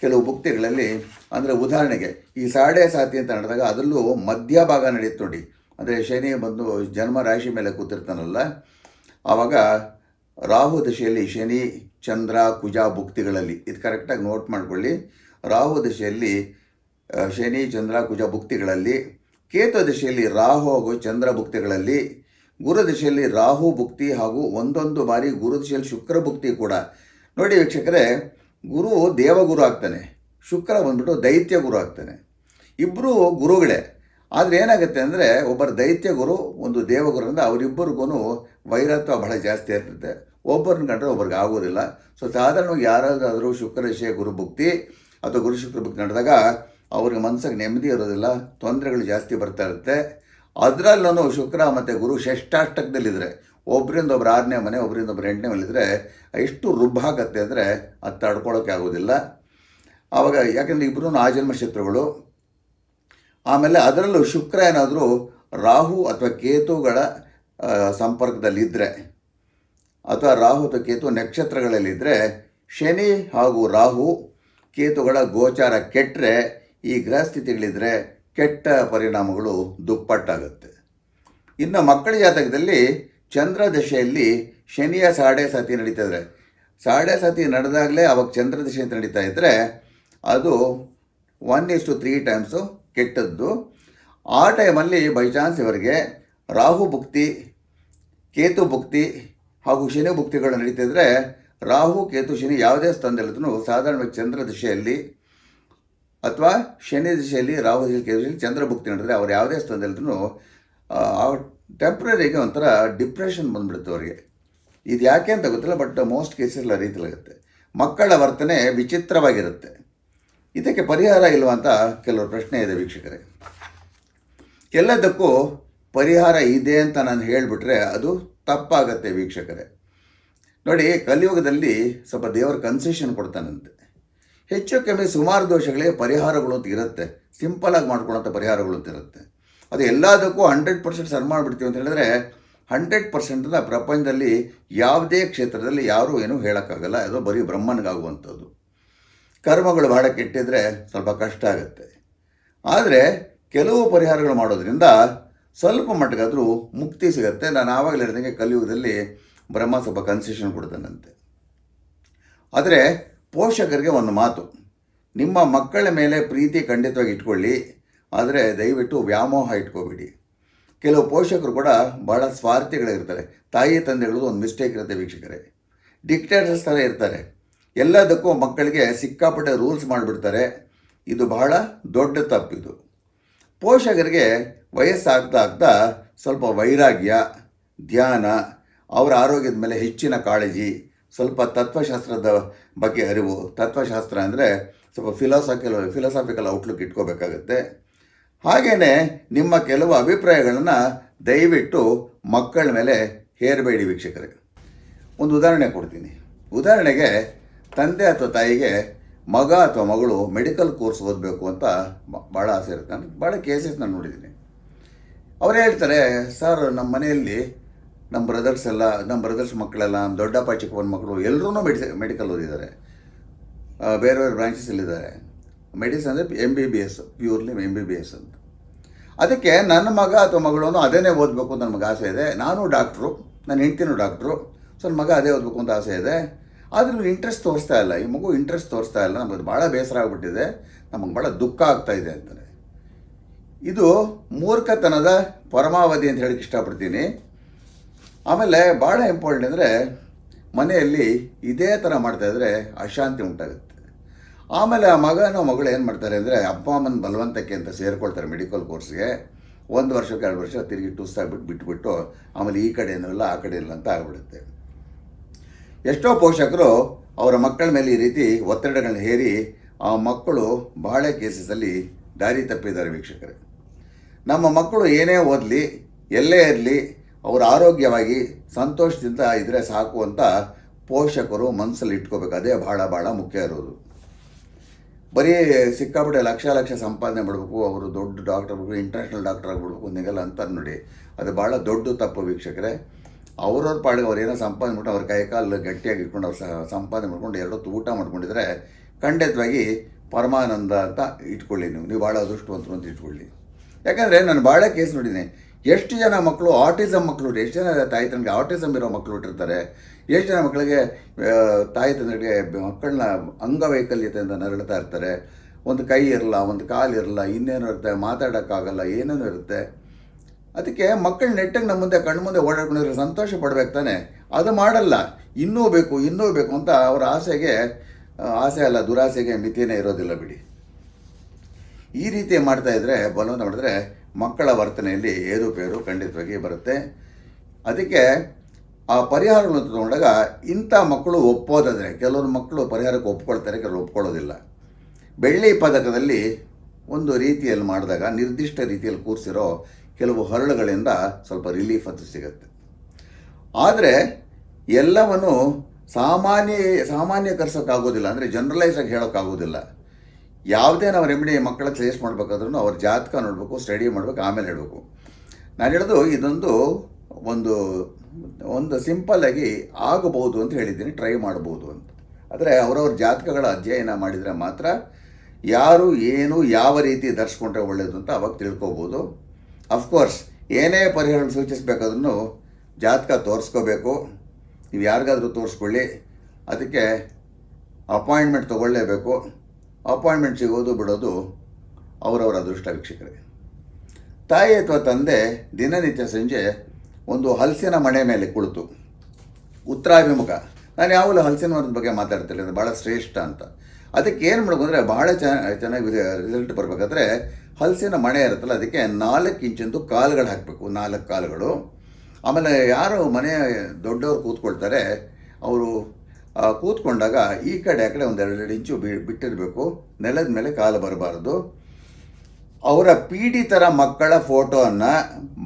ಕೆಲವು ಭುಕ್ತಿಗಳಲ್ಲಿ, ಅಂದರೆ ಉದಾಹರಣೆಗೆ ಈ ಸಾಡೆ ಸಾತಿ ಅಂತ ನಡೆದಾಗ ಅದರಲ್ಲೂ ಮಧ್ಯಭಾಗ ನಡೆಯುತ್ತೆ ನೋಡಿ. ಅಂದರೆ ಶನಿ ಬಂದು ಜನ್ಮ ರಾಶಿ ಮೇಲೆ ಕೂತಿರ್ತಾನಲ್ಲ, ಆವಾಗ ರಾಹು ದಶೆಯಲ್ಲಿ ಶನಿ, ಚಂದ್ರ, ಕುಜ ಭುಕ್ತಿಗಳಲ್ಲಿ, ಇದು ಕರೆಕ್ಟಾಗಿ ನೋಟ್ ಮಾಡಿಕೊಳ್ಳಿ. ರಾಹು ದಶೆಯಲ್ಲಿ ಶನಿ, ಚಂದ್ರ, ಕುಜ ಭುಕ್ತಿಗಳಲ್ಲಿ, ಕೇತು ದಶೆಯಲ್ಲಿ ರಾಹು ಹಾಗೂ ಚಂದ್ರ ಭುಕ್ತಿಗಳಲ್ಲಿ, ಗುರು ದಶೆಯಲ್ಲಿ ರಾಹು ಭುಕ್ತಿ ಹಾಗೂ ಒಂದೊಂದು ಬಾರಿ ಗುರು ದಶೆಯಲ್ಲಿ ಶುಕ್ರ ಭುಕ್ತಿ ಕೂಡ. ನೋಡಿ ವೀಕ್ಷಕರೇ, ಗುರು ದೇವಗುರು ಆಗ್ತಾನೆ, ಶುಕ್ರ ಬಂದ್ಬಿಟ್ಟು ದೈತ್ಯ ಗುರು ಆಗ್ತಾನೆ. ಇಬ್ಬರು ಗುರುಗಳೇ. ಆದರೆ ಏನಾಗುತ್ತೆ ಅಂದರೆ, ಒಬ್ಬರು ದೈತ್ಯ ಗುರು, ಒಂದು ದೇವಗುರು ಅಂದರೆ ಅವರಿಬ್ಬರಿಗೂ ವೈರತ್ವ ಬಹಳ ಜಾಸ್ತಿ ಇರ್ತದೆ. ಒಬ್ಬರನ್ನ ಕಂಡ್ರೆ ಒಬ್ಬರಿಗೆ ಆಗೋದಿಲ್ಲ. ಸೊ ಸಾಧಾರಣವಾಗಿ ಯಾರಾದರೂ ಶುಕ್ರ ದಶೆ ಗುರು ಭುಕ್ತಿ ಅಥವಾ ಗುರು ಶುಕ್ರ ಭುಕ್ತಿ ನಡೆದಾಗ ಅವ್ರಿಗೆ ಮನಸ್ಸಿಗೆ ನೆಮ್ಮದಿ ಇರೋದಿಲ್ಲ, ತೊಂದರೆಗಳು ಜಾಸ್ತಿ ಬರ್ತಾ ಇರುತ್ತೆ. ಅದರಲ್ಲೂ ಶುಕ್ರ ಮತ್ತು ಗುರು ಷಷ್ಟಾಷ್ಟಕದಲ್ಲಿದ್ದರೆ, ಒಬ್ಬರಿಂದ ಒಬ್ಬರು 6ನೇ ಮನೆ, ಒಬ್ಬರಿಂದ ಒಬ್ಬರು 8ನೇ ಮನೆಯಲ್ಲಿದ್ದರೆ ಎಷ್ಟು ರುಬ್ಬಾಗತ್ತೆ ಅಂದರೆ ಅದು ತಡ್ಕೊಳ್ಳೋಕ್ಕೆ ಆಗೋದಿಲ್ಲ. ಆವಾಗ ಯಾಕೆಂದರೆ ಇಬ್ಬರೂ ಆಜನ್ಮ ಶತ್ರುಗಳು. ಆಮೇಲೆ ಅದರಲ್ಲೂ ಶುಕ್ರ ಏನಾದರೂ ರಾಹು ಅಥವಾ ಕೇತುಗಳ ಸಂಪರ್ಕದಲ್ಲಿದ್ದರೆ, ಅಥವಾ ರಾಹು ಅಥವಾ ಕೇತು ನಕ್ಷತ್ರಗಳಲ್ಲಿದ್ದರೆ, ಶನಿ ಹಾಗೂ ರಾಹು ಕೇತುಗಳ ಗೋಚಾರ ಕೆಟ್ಟರೆ, ಈ ಗ್ರಹ ಸ್ಥಿತಿಗಳಿದ್ದರೆ ಕೆಟ್ಟ ಪರಿಣಾಮಗಳು ದುಪ್ಪಟ್ಟಾಗುತ್ತೆ. ಇನ್ನು ಮಕ್ಕಳ ಜಾತಕದಲ್ಲಿ ಚಂದ್ರ ದಶೆಯಲ್ಲಿ ಶನಿಯ ಸಾಡೆ ಸಾತಿ ನಡೀತಾ ಇದ್ದರೆ, ಸಾಡೆ ಸಾತಿ ನಡೆದಾಗಲೇ ಅವಾಗ ಚಂದ್ರ ದಶೆ ಅಂತ ನಡೀತಾ ಇದ್ದರೆ ಅದು 1:3 ಟೈಮ್ಸು ಕೆಟ್ಟದ್ದು. ಆ ಟೈಮಲ್ಲಿ ಬೈ ಚಾನ್ಸ್ ಇವರಿಗೆ ರಾಹು ಭುಕ್ತಿ, ಕೇತು ಭುಕ್ತಿ ಹಾಗೂ ಶನಿ ಭುಕ್ತಿಗಳು ನಡೀತಿದ್ರೆ, ರಾಹು ಕೇತು ಶನಿ ಯಾವುದೇ ಸ್ಥಾನದಲ್ಲಿದ್ರೂ ಸಾಧಾರಣವಾಗಿ ಚಂದ್ರ ದಶೆಯಲ್ಲಿ ಅಥವಾ ಶನಿ ದಿಶೆಯಲ್ಲಿ ರಾಹು ದಿಶೆಯಲ್ಲಿ ಕೇತು ದಿಶೆಯಲ್ಲಿ ಚಂದ್ರ ಭುಕ್ತಿ ನಡೆದರೆ ಅವ್ರು ಯಾವುದೇ ಸ್ಥಾನದಲ್ಲಿದ್ರೂ ಟೆಂಪ್ರರಿಗೆ ಒಂಥರ ಡಿಪ್ರೆಷನ್ ಬಂದುಬಿಡುತ್ತೆ ಅವರಿಗೆ. ಇದು ಯಾಕೆ ಅಂತ ಗೊತ್ತಿಲ್ಲ, ಬಟ್ ಮೋಸ್ಟ್ ಕೇಸಸ್ ಆ ರೀತಿಯಾಗುತ್ತೆ. ಮಕ್ಕಳ ವರ್ತನೆ ವಿಚಿತ್ರವಾಗಿರುತ್ತೆ. ಇದಕ್ಕೆ ಪರಿಹಾರ ಇಲ್ವಾ ಅಂತ ಕೆಲವರು ಪ್ರಶ್ನೆ ಇದೆ ವೀಕ್ಷಕರೇ. ಎಲ್ಲದಕ್ಕೂ ಪರಿಹಾರ ಇದೆ ಅಂತ ನಾನು ಹೇಳಿಬಿಟ್ರೆ ಅದು ತಪ್ಪಾಗತ್ತೆ ವೀಕ್ಷಕರೇ. ನೋಡಿ, ಕಲಿಯುಗದಲ್ಲಿ ಸ್ವಲ್ಪ ದೇವರ ಕನ್ಸೆಷನ್ ಕೊಡ್ತಾನಂತೆ. ಹೆಚ್ಚು ಕಮ್ಮಿ ಸುಮಾರು ದೋಷಗಳಿಗೆ ಪರಿಹಾರಗಳು ಅಂತ ಇರುತ್ತೆ, ಸಿಂಪಲಾಗಿ ಮಾಡ್ಕೊಳ್ಳೋಂಥ ಪರಿಹಾರಗಳು ಅಂತ ಇರುತ್ತೆ. ಅದು ಎಲ್ಲದಕ್ಕೂ 100% ಸರಿ ಮಾಡಿಬಿಡ್ತೀವಿ ಅಂತ ಹೇಳಿದ್ರೆ 100% ಪ್ರಪಂಚದಲ್ಲಿ ಯಾವುದೇ ಕ್ಷೇತ್ರದಲ್ಲಿ ಯಾರೂ ಏನೂ ಹೇಳೋಕ್ಕಾಗಲ್ಲ. ಅದು ಬರೀ ಬ್ರಹ್ಮನಿಗಾಗುವಂಥದ್ದು. ಕರ್ಮಗಳು ಬಹಳ ಕೆಟ್ಟಿದ್ರೆ ಸ್ವಲ್ಪ ಕಷ್ಟ ಆಗುತ್ತೆ. ಆದರೆ ಕೆಲವು ಪರಿಹಾರಗಳು ಮಾಡೋದ್ರಿಂದ ಸ್ವಲ್ಪ ಮಟ್ಟಿಗಾದರೂ ಮುಕ್ತಿ ಸಿಗುತ್ತೆ. ನಾನು ಆವಾಗಲೇ ಹೇಳಿದಂಗೆ ಕಲಿಯುಗದಲ್ಲಿ ಬ್ರಹ್ಮ ಸ್ವಲ್ಪ ಕನ್ಸೆಷನ್ ಕೊಡ್ತಾನಂತೆ. ಆದರೆ ಪೋಷಕರಿಗೆ ಒಂದು ಮಾತು, ನಿಮ್ಮ ಮಕ್ಕಳ ಮೇಲೆ ಪ್ರೀತಿ ಖಂಡಿತವಾಗಿ ಇಟ್ಕೊಳ್ಳಿ, ಆದರೆ ದಯವಿಟ್ಟು ವ್ಯಾಮೋಹ ಇಟ್ಕೋಬೇಡಿ. ಕೆಲವು ಪೋಷಕರು ಕೂಡ ಭಾಳ ಸ್ವಾರ್ಥಿಗಳಿರ್ತಾರೆ. ತಾಯಿ ತಂದೆಗಳದ್ದು ಒಂದು ಮಿಸ್ಟೇಕ್ ಇರುತ್ತೆ ವೀಕ್ಷಕರೇ, ಡಿಕ್ಟೇಟರ್ಸ್ ಥರ ಇರ್ತಾರೆ. ಎಲ್ಲದಕ್ಕೂ ಮಕ್ಕಳಿಗೆ ಸಿಕ್ಕಾಪಟ್ಟೆ ರೂಲ್ಸ್ ಮಾಡಿಬಿಡ್ತಾರೆ. ಇದು ಬಹಳ ದೊಡ್ಡ ತಪ್ಪಿದು. ಪೋಷಕರಿಗೆ ವಯಸ್ಸಾಗ್ತಾ ಸ್ವಲ್ಪ ವೈರಾಗ್ಯ, ಧ್ಯಾನ, ಅವರ ಆರೋಗ್ಯದ ಮೇಲೆ ಹೆಚ್ಚಿನ ಕಾಳಜಿ, ಸ್ವಲ್ಪ ತತ್ವಶಾಸ್ತ್ರದ ಬಗ್ಗೆ ಅರಿವು. ತತ್ವಶಾಸ್ತ್ರ ಅಂದರೆ ಸ್ವಲ್ಪ ಫಿಲಾಸಾಫಿಕಲ್ ಔಟ್ಲುಕ್ ಇಟ್ಕೋಬೇಕಾಗತ್ತೆ. ಹಾಗೆಯೇ ನಿಮ್ಮ ಕೆಲವು ಅಭಿಪ್ರಾಯಗಳನ್ನು ದಯವಿಟ್ಟು ಮಕ್ಕಳ ಮೇಲೆ ಹೇರಬೇಡಿ ವೀಕ್ಷಕರೇ. ಒಂದು ಉದಾಹರಣೆ ಕೊಡ್ತೀನಿ. ಉದಾಹರಣೆಗೆ ತಂದೆ ಅಥವಾ ತಾಯಿಗೆ ಮಗ ಅಥವಾ ಮಗಳು ಮೆಡಿಕಲ್ ಕೋರ್ಸ್ ಓದಬೇಕು ಅಂತ ಭಾಳ ಆಸೆ ಇರುತ್ತೆ. ನಾನು ಭಾಳ ಕೇಸಸ್ ನಾನು ನೋಡಿದ್ದೀನಿ. ಅವರೇ ಹೇಳ್ತಾರೆ, ಸರ್ ನಮ್ಮ ಮನೆಯಲ್ಲಿ ನಮ್ಮ ಬ್ರದರ್ಸ್ ಮಕ್ಕಳೆಲ್ಲ, ನಮ್ಮ ದೊಡ್ಡಪ್ಪ ಚಿಕ್ಕಪ್ಪನ ಮಕ್ಕಳು ಎಲ್ಲರೂ ಮೆಡಿಕಲ್ ಓದಿದ್ದಾರೆ, ಬೇರೆ ಬೇರೆ ಬ್ರಾಂಚಸಲ್ಲಿದ್ದಾರೆ. ಮೆಡಿಸಿನ್ ಅಂದರೆ MBBS, ಪ್ಯೂರ್ಲಿ MBBS ಅಂತ. ಅದಕ್ಕೆ ನನ್ನ ಮಗ ಅಥವಾ ಮಗಳು ಅದೇನೇ ಓದಬೇಕು ಅಂತ ನಮಗೆ ಆಸೆ ಇದೆ. ನಾನು ಡಾಕ್ಟ್ರು, ನನ್ನ ಹೆಂಡ್ತಿನೂ ಡಾಕ್ಟ್ರು, ಸೊ ನನ್ನ ಮಗ ಅದೇ ಓದಬೇಕು ಅಂತ ಆಸೆ ಇದೆ. ಆದರೆ ಇಂಟ್ರೆಸ್ಟ್ ತೋರಿಸ್ತಾ ಇಲ್ಲ, ಈ ಮಗು ಇಂಟ್ರೆಸ್ಟ್ ತೋರಿಸ್ತಾ ಇಲ್ಲ, ನಮಗೆ ಭಾಳ ಬೇಸರ ಆಗಿಬಿಟ್ಟಿದೆ, ನಮಗೆ ಭಾಳ ದುಃಖ ಆಗ್ತಾ ಇದೆ ಅಂತಾರೆ. ಇದು ಮೂರ್ಖತನದ ಪರಮಾವಧಿ ಅಂತ ಹೇಳಕ್ಕೆ ಇಷ್ಟಪಡ್ತೀನಿ. ಆಮೇಲೆ ಭಾಳ ಇಂಪಾರ್ಟೆಂಟ್ ಅಂದರೆ ಮನೆಯಲ್ಲಿ ಇದೇ ಥರ ಮಾಡ್ತಾಯಿದ್ರೆ ಅಶಾಂತಿ ಉಂಟಾಗುತ್ತೆ. ಆಮೇಲೆ ಆ ಮಗನೋ ಮಗಳು ಏನು ಮಾಡ್ತಾರೆ ಅಂದರೆ ಅಪ್ಪ ಅಮ್ಮನ ಬಲವಂತಕ್ಕೆ ಅಂತ ಸೇರಿಕೊಳ್ತಾರೆ ಮೆಡಿಕಲ್ ಕೋರ್ಸ್ಗೆ. 1 ವರ್ಷಕ್ಕೆ 2 ವರ್ಷ ತಿರುಗಿ ಟುಸ್ಸಾಗ್ಬಿಟ್ಟು ಬಿಟ್ಬಿಟ್ಟು ಆಮೇಲೆ ಈ ಕಡೆ ಏನೂ ಇಲ್ಲ ಆ ಕಡೆ ಇಲ್ಲ ಅಂತ ಆಗಿಬಿಡುತ್ತೆ. ಎಷ್ಟೋ ಪೋಷಕರು ಅವರ ಮಕ್ಕಳ ಮೇಲೆ ಈ ರೀತಿ ಒತ್ತಡಗಳನ್ನ ಹೇರಿ ಆ ಮಕ್ಕಳು ಬಹಳ ಕೇಸಸಲ್ಲಿ ದಾರಿ ತಪ್ಪಿದ್ದಾರೆ ವೀಕ್ಷಕರೇ. ನಮ್ಮ ಮಕ್ಕಳು ಏನೇ ಓದಲಿ, ಎಲ್ಲೇ ಇರಲಿ, ಅವರು ಆರೋಗ್ಯವಾಗಿ ಸಂತೋಷದಿಂದ ಇದ್ದರೆ ಸಾಕು ಅಂತ ಪೋಷಕರು ಮನಸ್ಸಲ್ಲಿ ಇಟ್ಕೋಬೇಕು. ಅದೇ ಭಾಳ ಮುಖ್ಯ ಇರೋದು. ಬರೀ ಸಿಕ್ಕಾಪಟ್ಟೆ ಲಕ್ಷ ಸಂಪಾದನೆ ಮಾಡಬೇಕು, ಅವರು ದೊಡ್ಡ ಡಾಕ್ಟರ್ ಆಗಬೇಕು, ಇಂಟರ್ನ್ಯಾಷನಲ್ ಡಾಕ್ಟರ್ ಆಗಿಬಿಡ್ಬೇಕು ನಿಗೆಲ್ಲ ಅಂತಾರೆ ನೋಡಿ, ಅದು ಭಾಳ ದೊಡ್ಡ ತಪ್ಪು ವೀಕ್ಷಕರೇ. ಅವ್ರವ್ರ ಪಾಡಿಗೆ ಅವ್ರು ಏನೋ ಸಂಪಾದನೆ ಮಾಡ್ಕೊಂಡು ಅವ್ರ ಕೈಕಾಲು ಗಟ್ಟಿಯಾಗಿ ಇಟ್ಕೊಂಡು ಅವ್ರು ಸಂಪಾದನೆ ಮಾಡ್ಕೊಂಡು 2 ಹೊತ್ತು ಊಟ ಮಾಡ್ಕೊಂಡಿದ್ರೆ ಖಂಡಿತವಾಗಿ ಪರಮಾನಂದ ಅಂತ ಇಟ್ಕೊಳ್ಳಿ. ನೀವು ಭಾಳ ಅದೃಷ್ಟವಂತರು ಅಂತ ಇಟ್ಕೊಳ್ಳಿ. ಯಾಕಂದರೆ ನಾನು ಭಾಳ ಕೇಸ್ ನೋಡಿದ್ದೀನಿ. ಎಷ್ಟು ಜನ ಮಕ್ಕಳು ಆಟಿಸಮ್ ಮಕ್ಕಳು, ಎಷ್ಟು ಜನ ತಾಯಿ ತಂದೆಗೆ ಆಟಿಸಮ್ ಇರೋ ಮಕ್ಕಳು ಇಟ್ಟಿರ್ತಾರೆ, ಎಷ್ಟು ಜನ ಮಕ್ಕಳಿಗೆ ತಾಯಿ ತಂದೆಗೆ ಮಕ್ಕಳನ್ನ ಅಂಗವೈಕಲ್ಯತೆಯಿಂದ ನರಳ್ತಾ ಇರ್ತಾರೆ. ಒಂದು ಕೈ ಇರಲ್ಲ, ಒಂದು ಕಾಲು ಇರಲ್ಲ, ಇನ್ನೇನು ಇರುತ್ತೆ, ಮಾತಾಡೋಕ್ಕಾಗಲ್ಲ, ಏನೇನೋ ಇರುತ್ತೆ. ಅದಕ್ಕೆ ಮಕ್ಕಳು ನೆಟ್ಟಿಗೆ ನಮ್ಮ ಮುಂದೆ ಕಣ್ಣು ಮುಂದೆ ಓಡಾಡ್ಕೊಂಡಿದ್ರೆ ಸಂತೋಷ ಪಡ್ಬೇಕು ತಾನೆ. ಅದು ಮಾಡಲ್ಲ, ಇನ್ನೂ ಬೇಕು ಅಂತ ಅವರ ಆಸೆ ಅಲ್ಲ ದುರಾಸೆಗೆ ಮಿತಿಯೇ ಇರೋದಿಲ್ಲ ಬಿಡಿ. ಈ ರೀತಿ ಮಾಡ್ತಾಯಿದ್ರೆ ಬಲವಂತ ಮಾಡಿದ್ರೆ ಮಕ್ಕಳ ವರ್ತನೆಯಲ್ಲಿ ಏರುಪೇರು ಖಂಡಿತವಾಗಿ ಬರುತ್ತೆ. ಅದಕ್ಕೆ ಆ ಪರಿಹಾರಗಳನ್ನು ತಗೊಂಡಾಗ ಇಂಥ ಮಕ್ಕಳು ಒಪ್ಪೋದಾದರೆ ಕೆಲವರು ಮಕ್ಕಳು ಪರಿಹಾರಕ್ಕೆ ಒಪ್ಕೊಳ್ತಾರೆ, ಕೆಲವರು ಒಪ್ಕೊಳ್ಳೋದಿಲ್ಲ. ಬೆಳ್ಳಿ ಪದಕದಲ್ಲಿ ಒಂದು ರೀತಿಯಲ್ಲಿ ಮಾಡಿದಾಗ ನಿರ್ದಿಷ್ಟ ರೀತಿಯಲ್ಲಿ ಕೂರಿಸಿರೋ ಕೆಲವು ಹರಳುಗಳಿಂದ ಸ್ವಲ್ಪ ರಿಲೀಫ್ ಅಂತ ಸಿಗುತ್ತೆ. ಆದರೆ ಎಲ್ಲವನ್ನು ಸಾಮಾನ್ಯಕರಿಸೋಕ್ಕಾಗೋದಿಲ್ಲ, ಅಂದರೆ ಜನರಲೈಸ್ ಆಗಿ ಹೇಳೋಕ್ಕಾಗೋದಿಲ್ಲ. ಯಾವುದೇ ನಾವು ರೆಮಿಡಿ ಮಕ್ಕಳ ಸಜೆಸ್ಟ್ ಮಾಡಬೇಕಾದ್ರೂ ಅವ್ರ ಜಾತಕ ನೋಡಬೇಕು, ಸ್ಟಡಿ ಮಾಡಬೇಕು, ಆಮೇಲೆ ಹೇಳಬೇಕು. ನಾನು ಹೇಳೋದು ಇದೊಂದು ಒಂದು ಸಿಂಪಲ್ಲಾಗಿ ಆಗಬಹುದು ಅಂತ ಹೇಳಿದ್ದೀನಿ, ಟ್ರೈ ಮಾಡ್ಬೋದು ಅಂತ. ಆದರೆ ಅವರವ್ರ ಜಾತಕಗಳ ಅಧ್ಯಯನ ಮಾಡಿದರೆ ಮಾತ್ರ ಯಾರು ಏನು ಯಾವ ರೀತಿ ಧರಿಸ್ಕೊಂಡ್ರೆ ಒಳ್ಳೆಯದು ಅಂತ ಅವಾಗ ತಿಳ್ಕೊಬೋದು. ಅಫ್ಕೋರ್ಸ್ ಏನೇ ಪರಿಹಾರ ಸೂಚಿಸಬೇಕಾದ್ರೂ ಜಾತಕ ತೋರಿಸ್ಕೋಬೇಕು. ನೀವು ಯಾರಿಗಾದರೂ ತೋರಿಸ್ಕೊಳ್ಳಿ, ಅದಕ್ಕೆ ಅಪಾಯಿಂಟ್ಮೆಂಟ್ ತೊಗೊಳ್ಳೇಬೇಕು. ಅಪಾಯಿಂಟ್ಮೆಂಟ್ ಸಿಗೋದು ಬಿಡೋದು ಅವರವರ ಅದೃಷ್ಟ ವೀಕ್ಷಕರೇ. ತಾಯಿ ಅಥವಾ ತಂದೆ ದಿನನಿತ್ಯ ಸಂಜೆ ಒಂದು ಹಲಸಿನ ಮಣೆ ಮೇಲೆ ಕುಳಿತು ಉತ್ತರಾಭಿಮುಖ, ನಾನು ಯಾವಾಗಲೂ ಹಲಸಿನ ಮರದ ಬಗ್ಗೆ ಮಾತಾಡ್ತಿಲ್ಲ, ಅದು ಭಾಳ ಶ್ರೇಷ್ಠ ಅಂತ. ಅದಕ್ಕೆ ಏನು ಮಾಡಬೇಕು ಅಂದರೆ ಭಾಳ ಚೆನ್ನಾಗಿ ರಿಸಲ್ಟ್ ಬರಬೇಕಾದ್ರೆ ಹಲಸಿನ ಮಣೆ ಇರುತ್ತಲ್ಲ, ಅದಕ್ಕೆ 4 ಇಂಚಿಂದು ಕಾಲುಗಳು ಹಾಕಬೇಕು, 4 ಕಾಲುಗಳು. ಆಮೇಲೆ ಯಾರು ಮನೆ ದೊಡ್ಡವರು ಕೂತ್ಕೊಳ್ತಾರೆ ಅವರು ಕೂತ್ಕೊಂಡಾಗ ಈ ಕಡೆ ಆ ಕಡೆ 1-2 ಇಂಚು ಬಿಟ್ಟಿರಬೇಕು, ನೆಲದ ಮೇಲೆ ಕಾಲು ಬರಬಾರ್ದು. ಅವರ ಪೀಡಿತರ ಮಕ್ಕಳ ಫೋಟೋವನ್ನು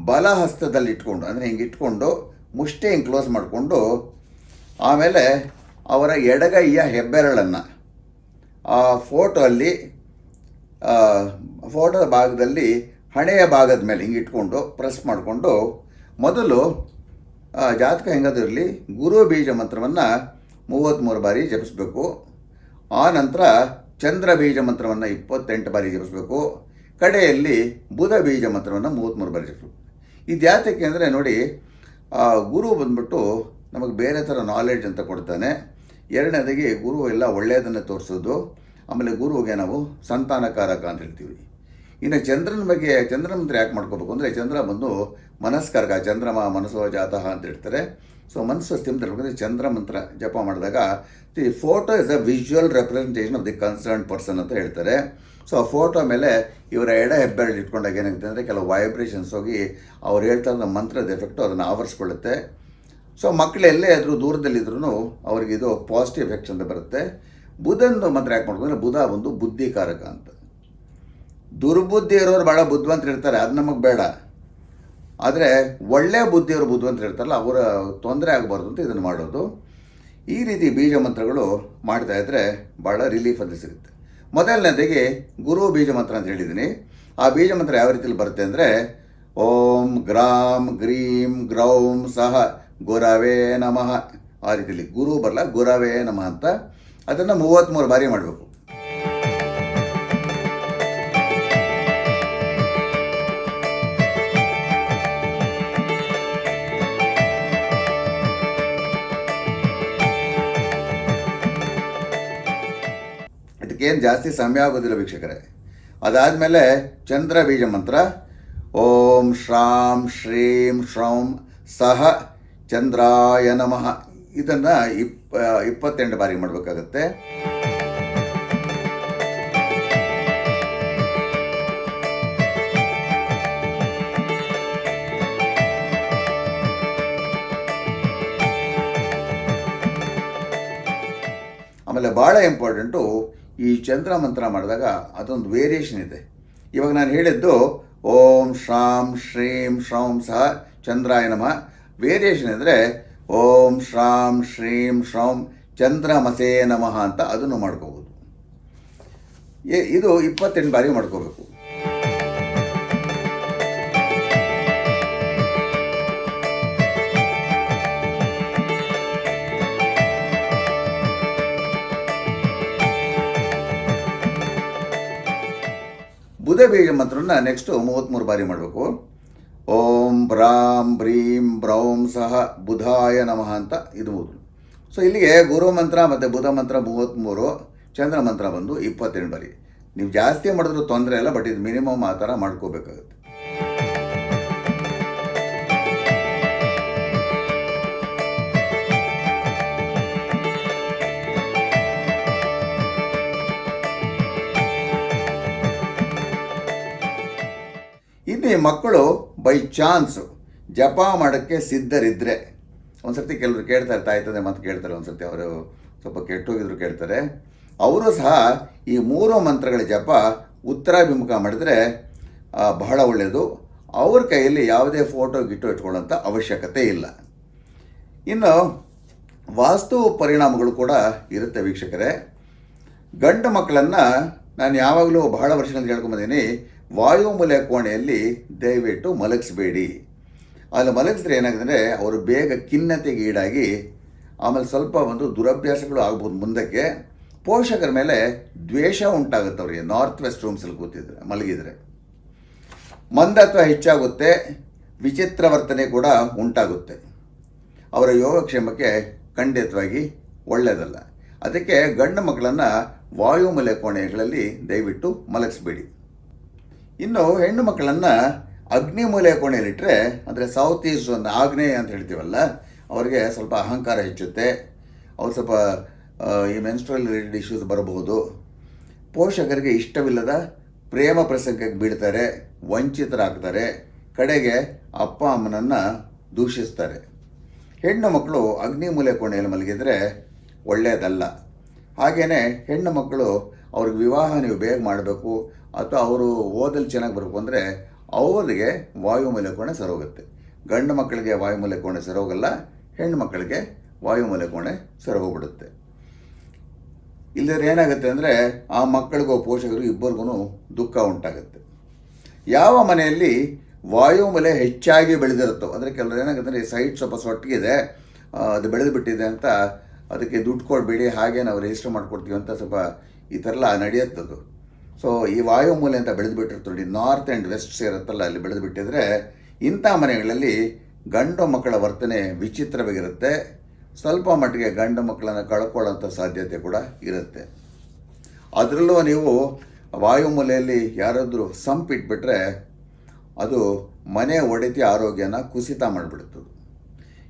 ಬಲ ಹಸ್ತದಲ್ಲಿ ಇಟ್ಕೊಂಡು, ಅಂದರೆ ಹಿಂಗೆ ಇಟ್ಕೊಂಡು ಮುಷ್ಟಿ ಹಿಂಗೆ ಕ್ಲೋಸ್ ಮಾಡಿಕೊಂಡು, ಆಮೇಲೆ ಅವರ ಎಡಗೈಯ ಹೆಬ್ಬೆರಳನ್ನು ಆ ಫೋಟೋದ ಭಾಗದಲ್ಲಿ ಹಣೆಯ ಭಾಗದ ಮೇಲೆ ಹಿಂಗೆ ಇಟ್ಕೊಂಡು ಪ್ರೆಸ್ ಮಾಡಿಕೊಂಡು, ಮೊದಲು ಜಾತಕ ಹೆಂಗಾದ್ರೂ ಇರಲಿ ಗುರು ಬೀಜ ಮಂತ್ರವನ್ನು 33 ಬಾರಿ ಜಪಿಸಬೇಕು. ಆ ನಂತರ ಚಂದ್ರ ಬೀಜ ಮಂತ್ರವನ್ನು 28 ಬಾರಿ ಜಪಿಸಬೇಕು. ಕಡೆಯಲ್ಲಿ ಬುಧ ಬೀಜ ಮಂತ್ರವನ್ನು 33 ಬರೀಬೇಕು. ಇದು ಯಾತಕ್ಕೆ ಅಂದರೆ ನೋಡಿ, ಗುರು ಬಂದ್ಬಿಟ್ಟು ನಮಗೆ ಬೇರೆ ಥರ ನಾಲೆಡ್ಜ್ ಅಂತ ಕೊಡ್ತಾನೆ. ಎರಡನೇದಾಗಿ ಗುರು ಎಲ್ಲ ಒಳ್ಳೆಯದನ್ನು ತೋರಿಸೋದು. ಆಮೇಲೆ ಗುರುವಿಗೆ ನಾವು ಸಂತಾನಕಾರಕ ಅಂತ ಹೇಳ್ತೀವಿ. ಇನ್ನು ಚಂದ್ರನ ಬಗ್ಗೆ ಚಂದ್ರನ ಮಂತ್ರ ಯಾಕೆ ಮಾಡ್ಕೋಬೇಕು ಅಂದರೆ, ಚಂದ್ರ ಬಂದು ಮನಸ್ಕಾರಕ, ಚಂದ್ರಮ ಮನಸ್ಸೋ ಜಾತಃ ಅಂತ ಹೇಳ್ತಾರೆ. ಸೊ ಮನಸ್ಸು ಸ್ಥಿತಿ ಹೇಳ್ಬೇಕಂದ್ರೆ ಚಂದ್ರ ಮಂತ್ರ ಜಪ ಮಾಡಿದಾಗ the photo is a visual representation of the concern person ಅಂತ ಹೇಳ್ತಾರೆ. ಸೊ ಆ ಫೋಟೋ ಮೇಲೆ ಇವರ ಎಡ ಹೆಬ್ಬೆರಳು ಇಟ್ಕೊಂಡಾಗ ಏನಾಗುತ್ತೆ ಅಂದರೆ ಕೆಲವು ವೈಬ್ರೇಷನ್ಸ್ ಹೋಗಿ ಅವ್ರು ಹೇಳ್ತಾ ಇರೋ ಮಂತ್ರದ ಎಫೆಕ್ಟು ಅದನ್ನು ಆವರಿಸ್ಕೊಳ್ಳುತ್ತೆ. ಸೊ ಮಕ್ಕಳು ಎಲ್ಲೇ ಆದರೂ ದೂರದಲ್ಲಿದ್ರೂ ಅವ್ರಿಗೆ ಇದು ಪಾಸಿಟಿವ್ ಎಫೆಕ್ಟ್ಸ್ ಅಂತ ಬರುತ್ತೆ. ಬುಧಂದು ಮಂತ್ರ ಯಾಕೆ ಮಾಡ್ಕೊಂಡ್ರೆ, ಬುಧ ಒಂದು ಬುದ್ಧಿಕಾರಕ ಅಂತ. ದುರ್ಬುದ್ಧಿ ಇರೋರು ಭಾಳ ಬುದ್ಧಿವಂತರು ಇರ್ತಾರೆ, ಅದು ನಮಗೆ ಬೇಡ. ಆದರೆ ಒಳ್ಳೆಯ ಬುದ್ಧಿಯವರು ಬುದ್ಧಿವಂತರು ಇರ್ತಾರಲ್ಲ, ಅವರ ತೊಂದರೆ ಆಗಬಾರ್ದು ಅಂತ ಇದನ್ನು ಮಾಡೋದು. ಈ ರೀತಿ ಬೀಜ ಮಂತ್ರಗಳು ಮಾಡ್ತಾಯಿದ್ರೆ ಭಾಳ ರಿಲೀಫ್ ಅಂತ ಸಿಗುತ್ತೆ. ಮೊದಲನೇದಾಗಿ ಗುರು ಬೀಜ ಮಂತ್ರ ಅಂತ ಹೇಳಿದ್ದೀನಿ. ಆ ಬೀಜ ಮಂತ್ರ ಯಾವ ರೀತಿಯಲ್ಲಿ ಬರುತ್ತೆ ಅಂದರೆ, ಓಂ ಗ್ರಾಂ ಗ್ರೀಂ ಗ್ರೌಂ ಸಹ ಗುರವೇ ನಮಃ. ಆ ರೀತಿಯಲ್ಲಿ ಗುರು ಬರಲ್ಲ, ಗುರವೇ ನಮಃ ಅಂತ. ಅದನ್ನು 33 ಬಾರಿ ಮಾಡಬೇಕು. ಇದಕ್ಕೇನು ಜಾಸ್ತಿ ಸಮಯ ಆಗೋದಿಲ್ಲ ವೀಕ್ಷಕರೇ. ಅದಾದಮೇಲೆ ಚಂದ್ರ ಬೀಜ ಮಂತ್ರ ಓಂ ಶ್ರಾಂ ಶ್ರೀಂ ಶ್ರೌಂ ಸಹ ಚಂದ್ರಾಯ ನಮಃ. ಇದನ್ನು 28 ಬಾರಿ ಮಾಡಬೇಕಾಗತ್ತೆ. ಆಮೇಲೆ ಭಾಳ ಇಂಪಾರ್ಟೆಂಟು, ಈ ಚಂದ್ರ ಮಂತ್ರ ಮಾಡಿದಾಗ ಅದೊಂದು ವೇರಿಯೇಷನ್ ಇದೆ. ಇವಾಗ ನಾನು ಹೇಳಿದ್ದು ಓಂ ಶ್ರಾಂ ಶ್ರೀಂ ಶ್ರೌಂ ಸಹ ಚಂದ್ರಾಯ ನಮಃ. ವೇರಿಯೇಷನ್ ಅಂದರೆ ಓಂ ಶ್ರಾಂ ಶ್ರೀಂ ಶ್ರೌಂ ಚಂದ್ರಮಸೇ ನಮಃ ಅಂತ ಅದನ್ನು ಮಾಡ್ಕೋಬೋದು. ಇದು 28 ಬಾರಿ ಮಾಡ್ಕೋಬೇಕು. ಬುಧ ಬೀಜ ಮಂತ್ರನ ನೆಕ್ಸ್ಟು 33 ಬಾರಿ ಮಾಡಬೇಕು. ಓಂ ಬ್ರಾಂ ಬ್ರೀಂ ಬ್ರೌಂ ಸಹ ಬುಧಾಯ ನಮಃ ಅಂತ ಇದು ಮೊದಲು. ಸೊ ಇಲ್ಲಿಗೆ ಗುರು ಮಂತ್ರ ಮತ್ತು ಬುಧ ಮಂತ್ರ 33, ಚಂದ್ರ ಮಂತ್ರ ಬಂದು 28 ಬಾರಿ. ನೀವು ಜಾಸ್ತಿ ಮಾಡಿದ್ರೂ ತೊಂದರೆ ಇಲ್ಲ, ಬಟ್ ಇದು ಮಿನಿಮಮ್ ಆ ಥರ ಮಾಡ್ಕೋಬೇಕಾಗುತ್ತೆ. ಇನ್ನು ಈ ಮಕ್ಕಳು ಬೈ ಚಾನ್ಸು ಜಪ ಮಾಡೋಕ್ಕೆ ಸಿದ್ಧರಿದ್ದರೆ, ಒಂದು ಸರ್ತಿ ಕೆಲವರು ಕೇಳ್ತಾರೆ, ತಾಯ್ತದೆ ಮತ್ತು ಕೇಳ್ತಾರೆ, ಒಂದು ಸರ್ತಿ ಅವರು ಸ್ವಲ್ಪ ಕೆಟ್ಟೋಗಿದ್ರು ಕೇಳ್ತಾರೆ, ಅವರು ಸಹ ಈ 3 ಮಂತ್ರಗಳ ಜಪ ಉತ್ತರಾಭಿಮುಖ ಮಾಡಿದರೆ ಬಹಳ ಒಳ್ಳೆಯದು. ಅವ್ರ ಕೈಯಲ್ಲಿ ಯಾವುದೇ ಫೋಟೋ ಗಿಟೋ ಇಟ್ಕೊಳ್ಳೋಂಥ ಅವಶ್ಯಕತೆ ಇಲ್ಲ. ಇನ್ನು ವಾಸ್ತು ಪರಿಣಾಮಗಳು ಕೂಡ ಇರುತ್ತೆ ವೀಕ್ಷಕರೇ. ಗಂಡು ಮಕ್ಕಳನ್ನು ನಾನು ಯಾವಾಗಲೂ ಬಹಳ ವರ್ಷಗಳಿಂದ ಹೇಳ್ಕೊಂಬಂದೀನಿ, ವಾಯುಮೂಲೆ ಕೋಣೆಯಲ್ಲಿ ದಯವಿಟ್ಟು ಮಲಗಿಸ್ಬೇಡಿ. ಅಲ್ಲಿ ಮಲಗಿಸಿದ್ರೆ ಏನಾಗುತ್ತೆ, ಅವರು ಬೇಗ ಖಿನ್ನತೆಗೆ ಈಡಾಗಿ ಆಮೇಲೆ ಸ್ವಲ್ಪ ಒಂದು ದುರಭ್ಯಾಸಗಳು ಆಗ್ಬೋದು. ಮುಂದಕ್ಕೆ ಪೋಷಕರ ಮೇಲೆ ದ್ವೇಷ ಉಂಟಾಗುತ್ತೆ. ಅವರಿಗೆ ನಾರ್ತ್ ವೆಸ್ಟ್ ರೂಮ್ಸಲ್ಲಿ ಕೂತಿದ್ರೆ ಮಲಗಿದರೆ ಮಂದತ್ವ ಹೆಚ್ಚಾಗುತ್ತೆ, ವಿಚಿತ್ರ ವರ್ತನೆ ಕೂಡ ಉಂಟಾಗುತ್ತೆ. ಅವರ ಯೋಗಕ್ಷೇಮಕ್ಕೆ ಖಂಡಿತವಾಗಿ ಒಳ್ಳೆಯದಲ್ಲ. ಅದಕ್ಕೆ ಗಂಡು ಮಕ್ಕಳನ್ನು ವಾಯುಮೂಲೆ ಕೋಣೆಗಳಲ್ಲಿ ದಯವಿಟ್ಟು ಮಲಗಿಸ್ಬೇಡಿ. ಇನ್ನು ಹೆಣ್ಣು ಮಕ್ಕಳನ್ನು ಅಗ್ನಿಮೂಲೆ ಕೋಣೆಯಲ್ಲಿಟ್ಟರೆ, ಅಂದರೆ ಸೌತ್ ಈಸ್ಟ್ ಒಂದು ಆಗ್ನೇಯ ಅಂತ ಹೇಳ್ತೀವಲ್ಲ, ಅವರಿಗೆ ಸ್ವಲ್ಪ ಅಹಂಕಾರ ಹೆಚ್ಚುತ್ತೆ. ಅವ್ರು ಸ್ವಲ್ಪ ಈ ಮೆನ್ಸ್ಟ್ರಲ್ ರಿಲೇಟೆಡ್ ಇಶ್ಯೂಸ್ ಬರಬಹುದು. ಪೋಷಕರಿಗೆ ಇಷ್ಟವಿಲ್ಲದ ಪ್ರೇಮ ಪ್ರಸಂಗಕ್ಕೆ ಬೀಳ್ತಾರೆ, ವಂಚಿತರಾಗ್ತಾರೆ, ಕಡೆಗೆ ಅಪ್ಪ ಅಮ್ಮನನ್ನು ದೂಷಿಸ್ತಾರೆ. ಹೆಣ್ಣು ಮಕ್ಕಳು ಅಗ್ನಿಮೂಲೆ ಕೋಣೆಯಲ್ಲಿ ಮಲಗಿದರೆ ಒಳ್ಳೆಯದಲ್ಲ. ಹಾಗೆಯೇ ಹೆಣ್ಣು ಮಕ್ಕಳು ಅವ್ರಿಗೆ ವಿವಾಹ ನೀವು ಬೇಗ ಮಾಡಬೇಕು ಅಥವಾ ಅವರು ಓದಲ್ಲಿ ಚೆನ್ನಾಗಿ ಬರಬೇಕು ಅಂದರೆ ಅವರಿಗೆ ವಾಯುಮೂಲೆ ಕೋಣೆ ಸರೋಗುತ್ತೆ. ಗಂಡು ಮಕ್ಕಳಿಗೆ ವಾಯುಮೂಲೆ ಕೋಣೆ ಸರೋಗಲ್ಲ, ಹೆಣ್ಣು ಮಕ್ಕಳಿಗೆ ವಾಯುಮೂಲೆ ಕೋಣೆ ಸರೋಗ್ಬಿಡುತ್ತೆ. ಇಲ್ಲದ್ರೆ ಏನಾಗುತ್ತೆ ಅಂದರೆ ಆ ಮಕ್ಕಳಿಗೂ ಪೋಷಕರು ಇಬ್ಬರಿಗೂ ದುಃಖ ಉಂಟಾಗುತ್ತೆ. ಯಾವ ಮನೆಯಲ್ಲಿ ವಾಯುಮೂಲೆ ಹೆಚ್ಚಾಗಿ ಬೆಳೆದಿರುತ್ತೋ, ಅಂದರೆ ಕೆಲವರು ಏನಾಗುತ್ತೆ ಅಂದರೆ ಸೈಟ್ ಸ್ವಲ್ಪ ಸೊಟ್ಟಿಗಿದೆ, ಅದು ಬೆಳೆದು ಬಿಟ್ಟಿದೆ ಅಂತ ಅದಕ್ಕೆ ದುಡ್ಡು ಕೊಡಬೇಡಿ, ಹಾಗೆ ನಾವು ರಿಜಿಸ್ಟರ್ ಮಾಡಿಕೊಡ್ತೀವಿ ಅಂತ ಸ್ವಲ್ಪ ಈ ಥರ ಎಲ್ಲ ನಡೆಯುತ್ತದು. ಸೊ ಈ ವಾಯುಮೂಲೆ ಅಂತ ಬೆಳೆದುಬಿಟ್ಟಿರ್ತು ನೋಡಿ, ನಾರ್ತ್ ಆ್ಯಂಡ್ ವೆಸ್ಟ್ ಸೇರುತ್ತಲ್ಲ, ಅಲ್ಲಿ ಬೆಳೆದುಬಿಟ್ಟಿದ್ರೆ ಇಂಥ ಮನೆಗಳಲ್ಲಿ ಗಂಡು ಮಕ್ಕಳ ವರ್ತನೆ ವಿಚಿತ್ರವಾಗಿರುತ್ತೆ. ಸ್ವಲ್ಪ ಮಟ್ಟಿಗೆ ಗಂಡು ಮಕ್ಕಳನ್ನು ಕಳ್ಕೊಳ್ಳೋಂಥ ಸಾಧ್ಯತೆ ಕೂಡ ಇರುತ್ತೆ. ಅದರಲ್ಲೂ ನೀವು ವಾಯುಮೂಲೆಯಲ್ಲಿ ಯಾರಾದರೂ ಸಂಪಿಟ್ಬಿಟ್ರೆ ಅದು ಮನೆ ಒಡೆತಿ ಆರೋಗ್ಯನ ಕುಸಿತ ಮಾಡಿಬಿಡುತ್ತದೆ.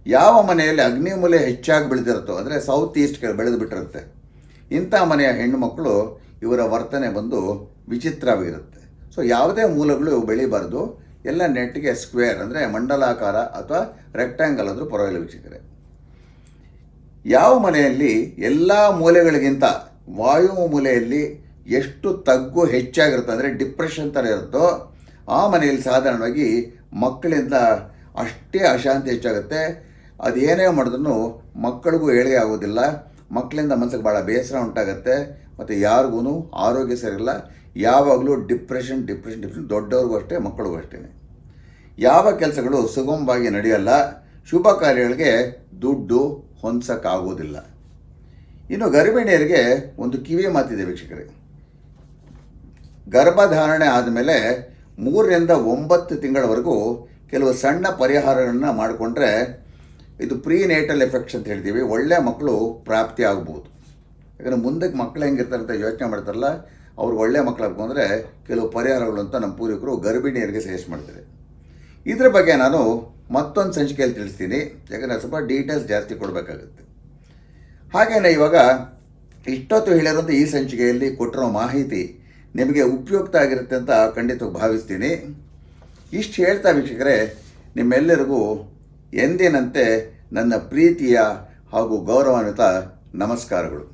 ಯಾವ ಮನೆಯಲ್ಲಿ ಅಗ್ನಿಮೂಲೆ ಹೆಚ್ಚಾಗಿ ಬೆಳೆದಿರುತ್ತೋ, ಅಂದರೆ ಸೌತ್ ಈಸ್ಟ್ ಬೆಳೆದು ಬಿಟ್ಟಿರುತ್ತೆ, ಇಂಥ ಮನೆಯ ಹೆಣ್ಣುಮಕ್ಕಳು ಇವರ ವರ್ತನೆ ಬಂದು ವಿಚಿತ್ರವಾಗಿರುತ್ತೆ. ಸೊ ಯಾವುದೇ ಮೂಲಗಳು ಬೆಳಿಬಾರ್ದು, ಎಲ್ಲ ನೆಟ್ಟಿಗೆ ಸ್ಕ್ವೇರ್ ಅಂದರೆ ಮಂಡಲಾಕಾರ ಅಥವಾ ರೆಕ್ಟ್ಯಾಂಗಲ್ ಆದರೂ ಪರವಾಗಿಲ್ಲ ವೀಕ್ಷಕರೇ. ಯಾವ ಮನೆಯಲ್ಲಿ ಎಲ್ಲ ಮೂಲೆಗಳಿಗಿಂತ ವಾಯು ಮೂಲೆಯಲ್ಲಿ ಎಷ್ಟು ತಗ್ಗು ಹೆಚ್ಚಾಗಿರುತ್ತೆ ಅಂದರೆ ಡಿಪ್ರೆಷನ್ ಥರ ಇರುತ್ತೋ ಆ ಮನೆಯಲ್ಲಿ ಸಾಧಾರಣವಾಗಿ ಮಕ್ಕಳಿಂದ ಅಷ್ಟೇ ಅಶಾಂತಿ ಹೆಚ್ಚಾಗುತ್ತೆ. ಅದೇನೇ ಮಾಡಿದ್ರೂ ಮಕ್ಕಳಿಗೂ ಏಳಿಗೆ ಆಗೋದಿಲ್ಲ, ಮಕ್ಕಳಿಂದ ಮನಸ್ಸಿಗೆ ಭಾಳ ಬೇಸರ ಉಂಟಾಗುತ್ತೆ, ಮತ್ತು ಯಾರಿಗೂ ಆರೋಗ್ಯ ಸರಿಯಿಲ್ಲ, ಯಾವಾಗಲೂ ಡಿಪ್ರೆಷನ್, ದೊಡ್ಡವ್ರಿಗೂ ಅಷ್ಟೇ ಮಕ್ಕಳಿಗೂ ಅಷ್ಟೇ. ಯಾವ ಕೆಲಸಗಳು ಸುಗಮವಾಗಿ ನಡೆಯಲ್ಲ, ಶುಭ ಕಾರ್ಯಗಳಿಗೆ ದುಡ್ಡು ಹೊಂದೋಕ್ಕಾಗೋದಿಲ್ಲ. ಇನ್ನು ಗರ್ಭಿಣಿಯರಿಗೆ ಒಂದು ಕಿವಿ ಮಾತಿದೆ ವೀಕ್ಷಕರೇ. ಗರ್ಭಧಾರಣೆ ಆದಮೇಲೆ 3 ರಿಂದ 9 ತಿಂಗಳವರೆಗೂ ಕೆಲವು ಸಣ್ಣ ಪರಿಹಾರಗಳನ್ನು ಮಾಡಿಕೊಂಡ್ರೆ ಇದು ಪ್ರೀನೇಟಲ್ ಎಫೆಕ್ಟ್ಸ್ ಅಂತ ಹೇಳ್ತೀವಿ, ಒಳ್ಳೆಯ ಮಕ್ಕಳು ಪ್ರಾಪ್ತಿ ಆಗ್ಬೋದು. ಯಾಕಂದರೆ ಮುಂದಕ್ಕೆ ಮಕ್ಕಳು ಹೆಂಗಿರ್ತಾರೆ ಅಂತ ಯೋಚನೆ ಮಾಡ್ತಾರಲ್ಲ, ಅವ್ರಿಗೆ ಒಳ್ಳೆಯ ಮಕ್ಕಳು ಆಗ್ಕೊಂಡ್ರೆ ಕೆಲವು ಪರಿಹಾರಗಳು ಅಂತ ನಮ್ಮ ಪೂರ್ವಿಕರು ಗರ್ಭಿಣಿಯರಿಗೆ ಸಜೆಸ್ಟ್ ಮಾಡ್ತಾರೆ. ಇದ್ರ ಬಗ್ಗೆ ನಾನು ಮತ್ತೊಂದು ಸಂಚಿಕೆಯಲ್ಲಿ ತಿಳಿಸ್ತೀನಿ, ಯಾಕಂದರೆ ಸ್ವಲ್ಪ ಡೀಟೇಲ್ಸ್ ಜಾಸ್ತಿ ಕೊಡಬೇಕಾಗುತ್ತೆ. ಹಾಗೆಯೇ ಇವಾಗ ಇಷ್ಟೊತ್ತು ಹೇಳಿರೋಂಥ ಈ ಸಂಚಿಕೆಯಲ್ಲಿ ಕೊಟ್ಟಿರೋ ಮಾಹಿತಿ ನಿಮಗೆ ಉಪಯುಕ್ತ ಆಗಿರುತ್ತೆ ಅಂತ ಖಂಡಿತವಾಗಿ ಭಾವಿಸ್ತೀನಿ. ಇಷ್ಟು ಹೇಳ್ತಾ ವೀಕ್ಷಕರೇ, ನಿಮ್ಮೆಲ್ಲರಿಗೂ ಎಂದಿನಂತೆ ನನ್ನ ಪ್ರೀತಿಯ ಹಾಗೂ ಗೌರವಾನ್ವಿತ ನಮಸ್ಕಾರಗಳು.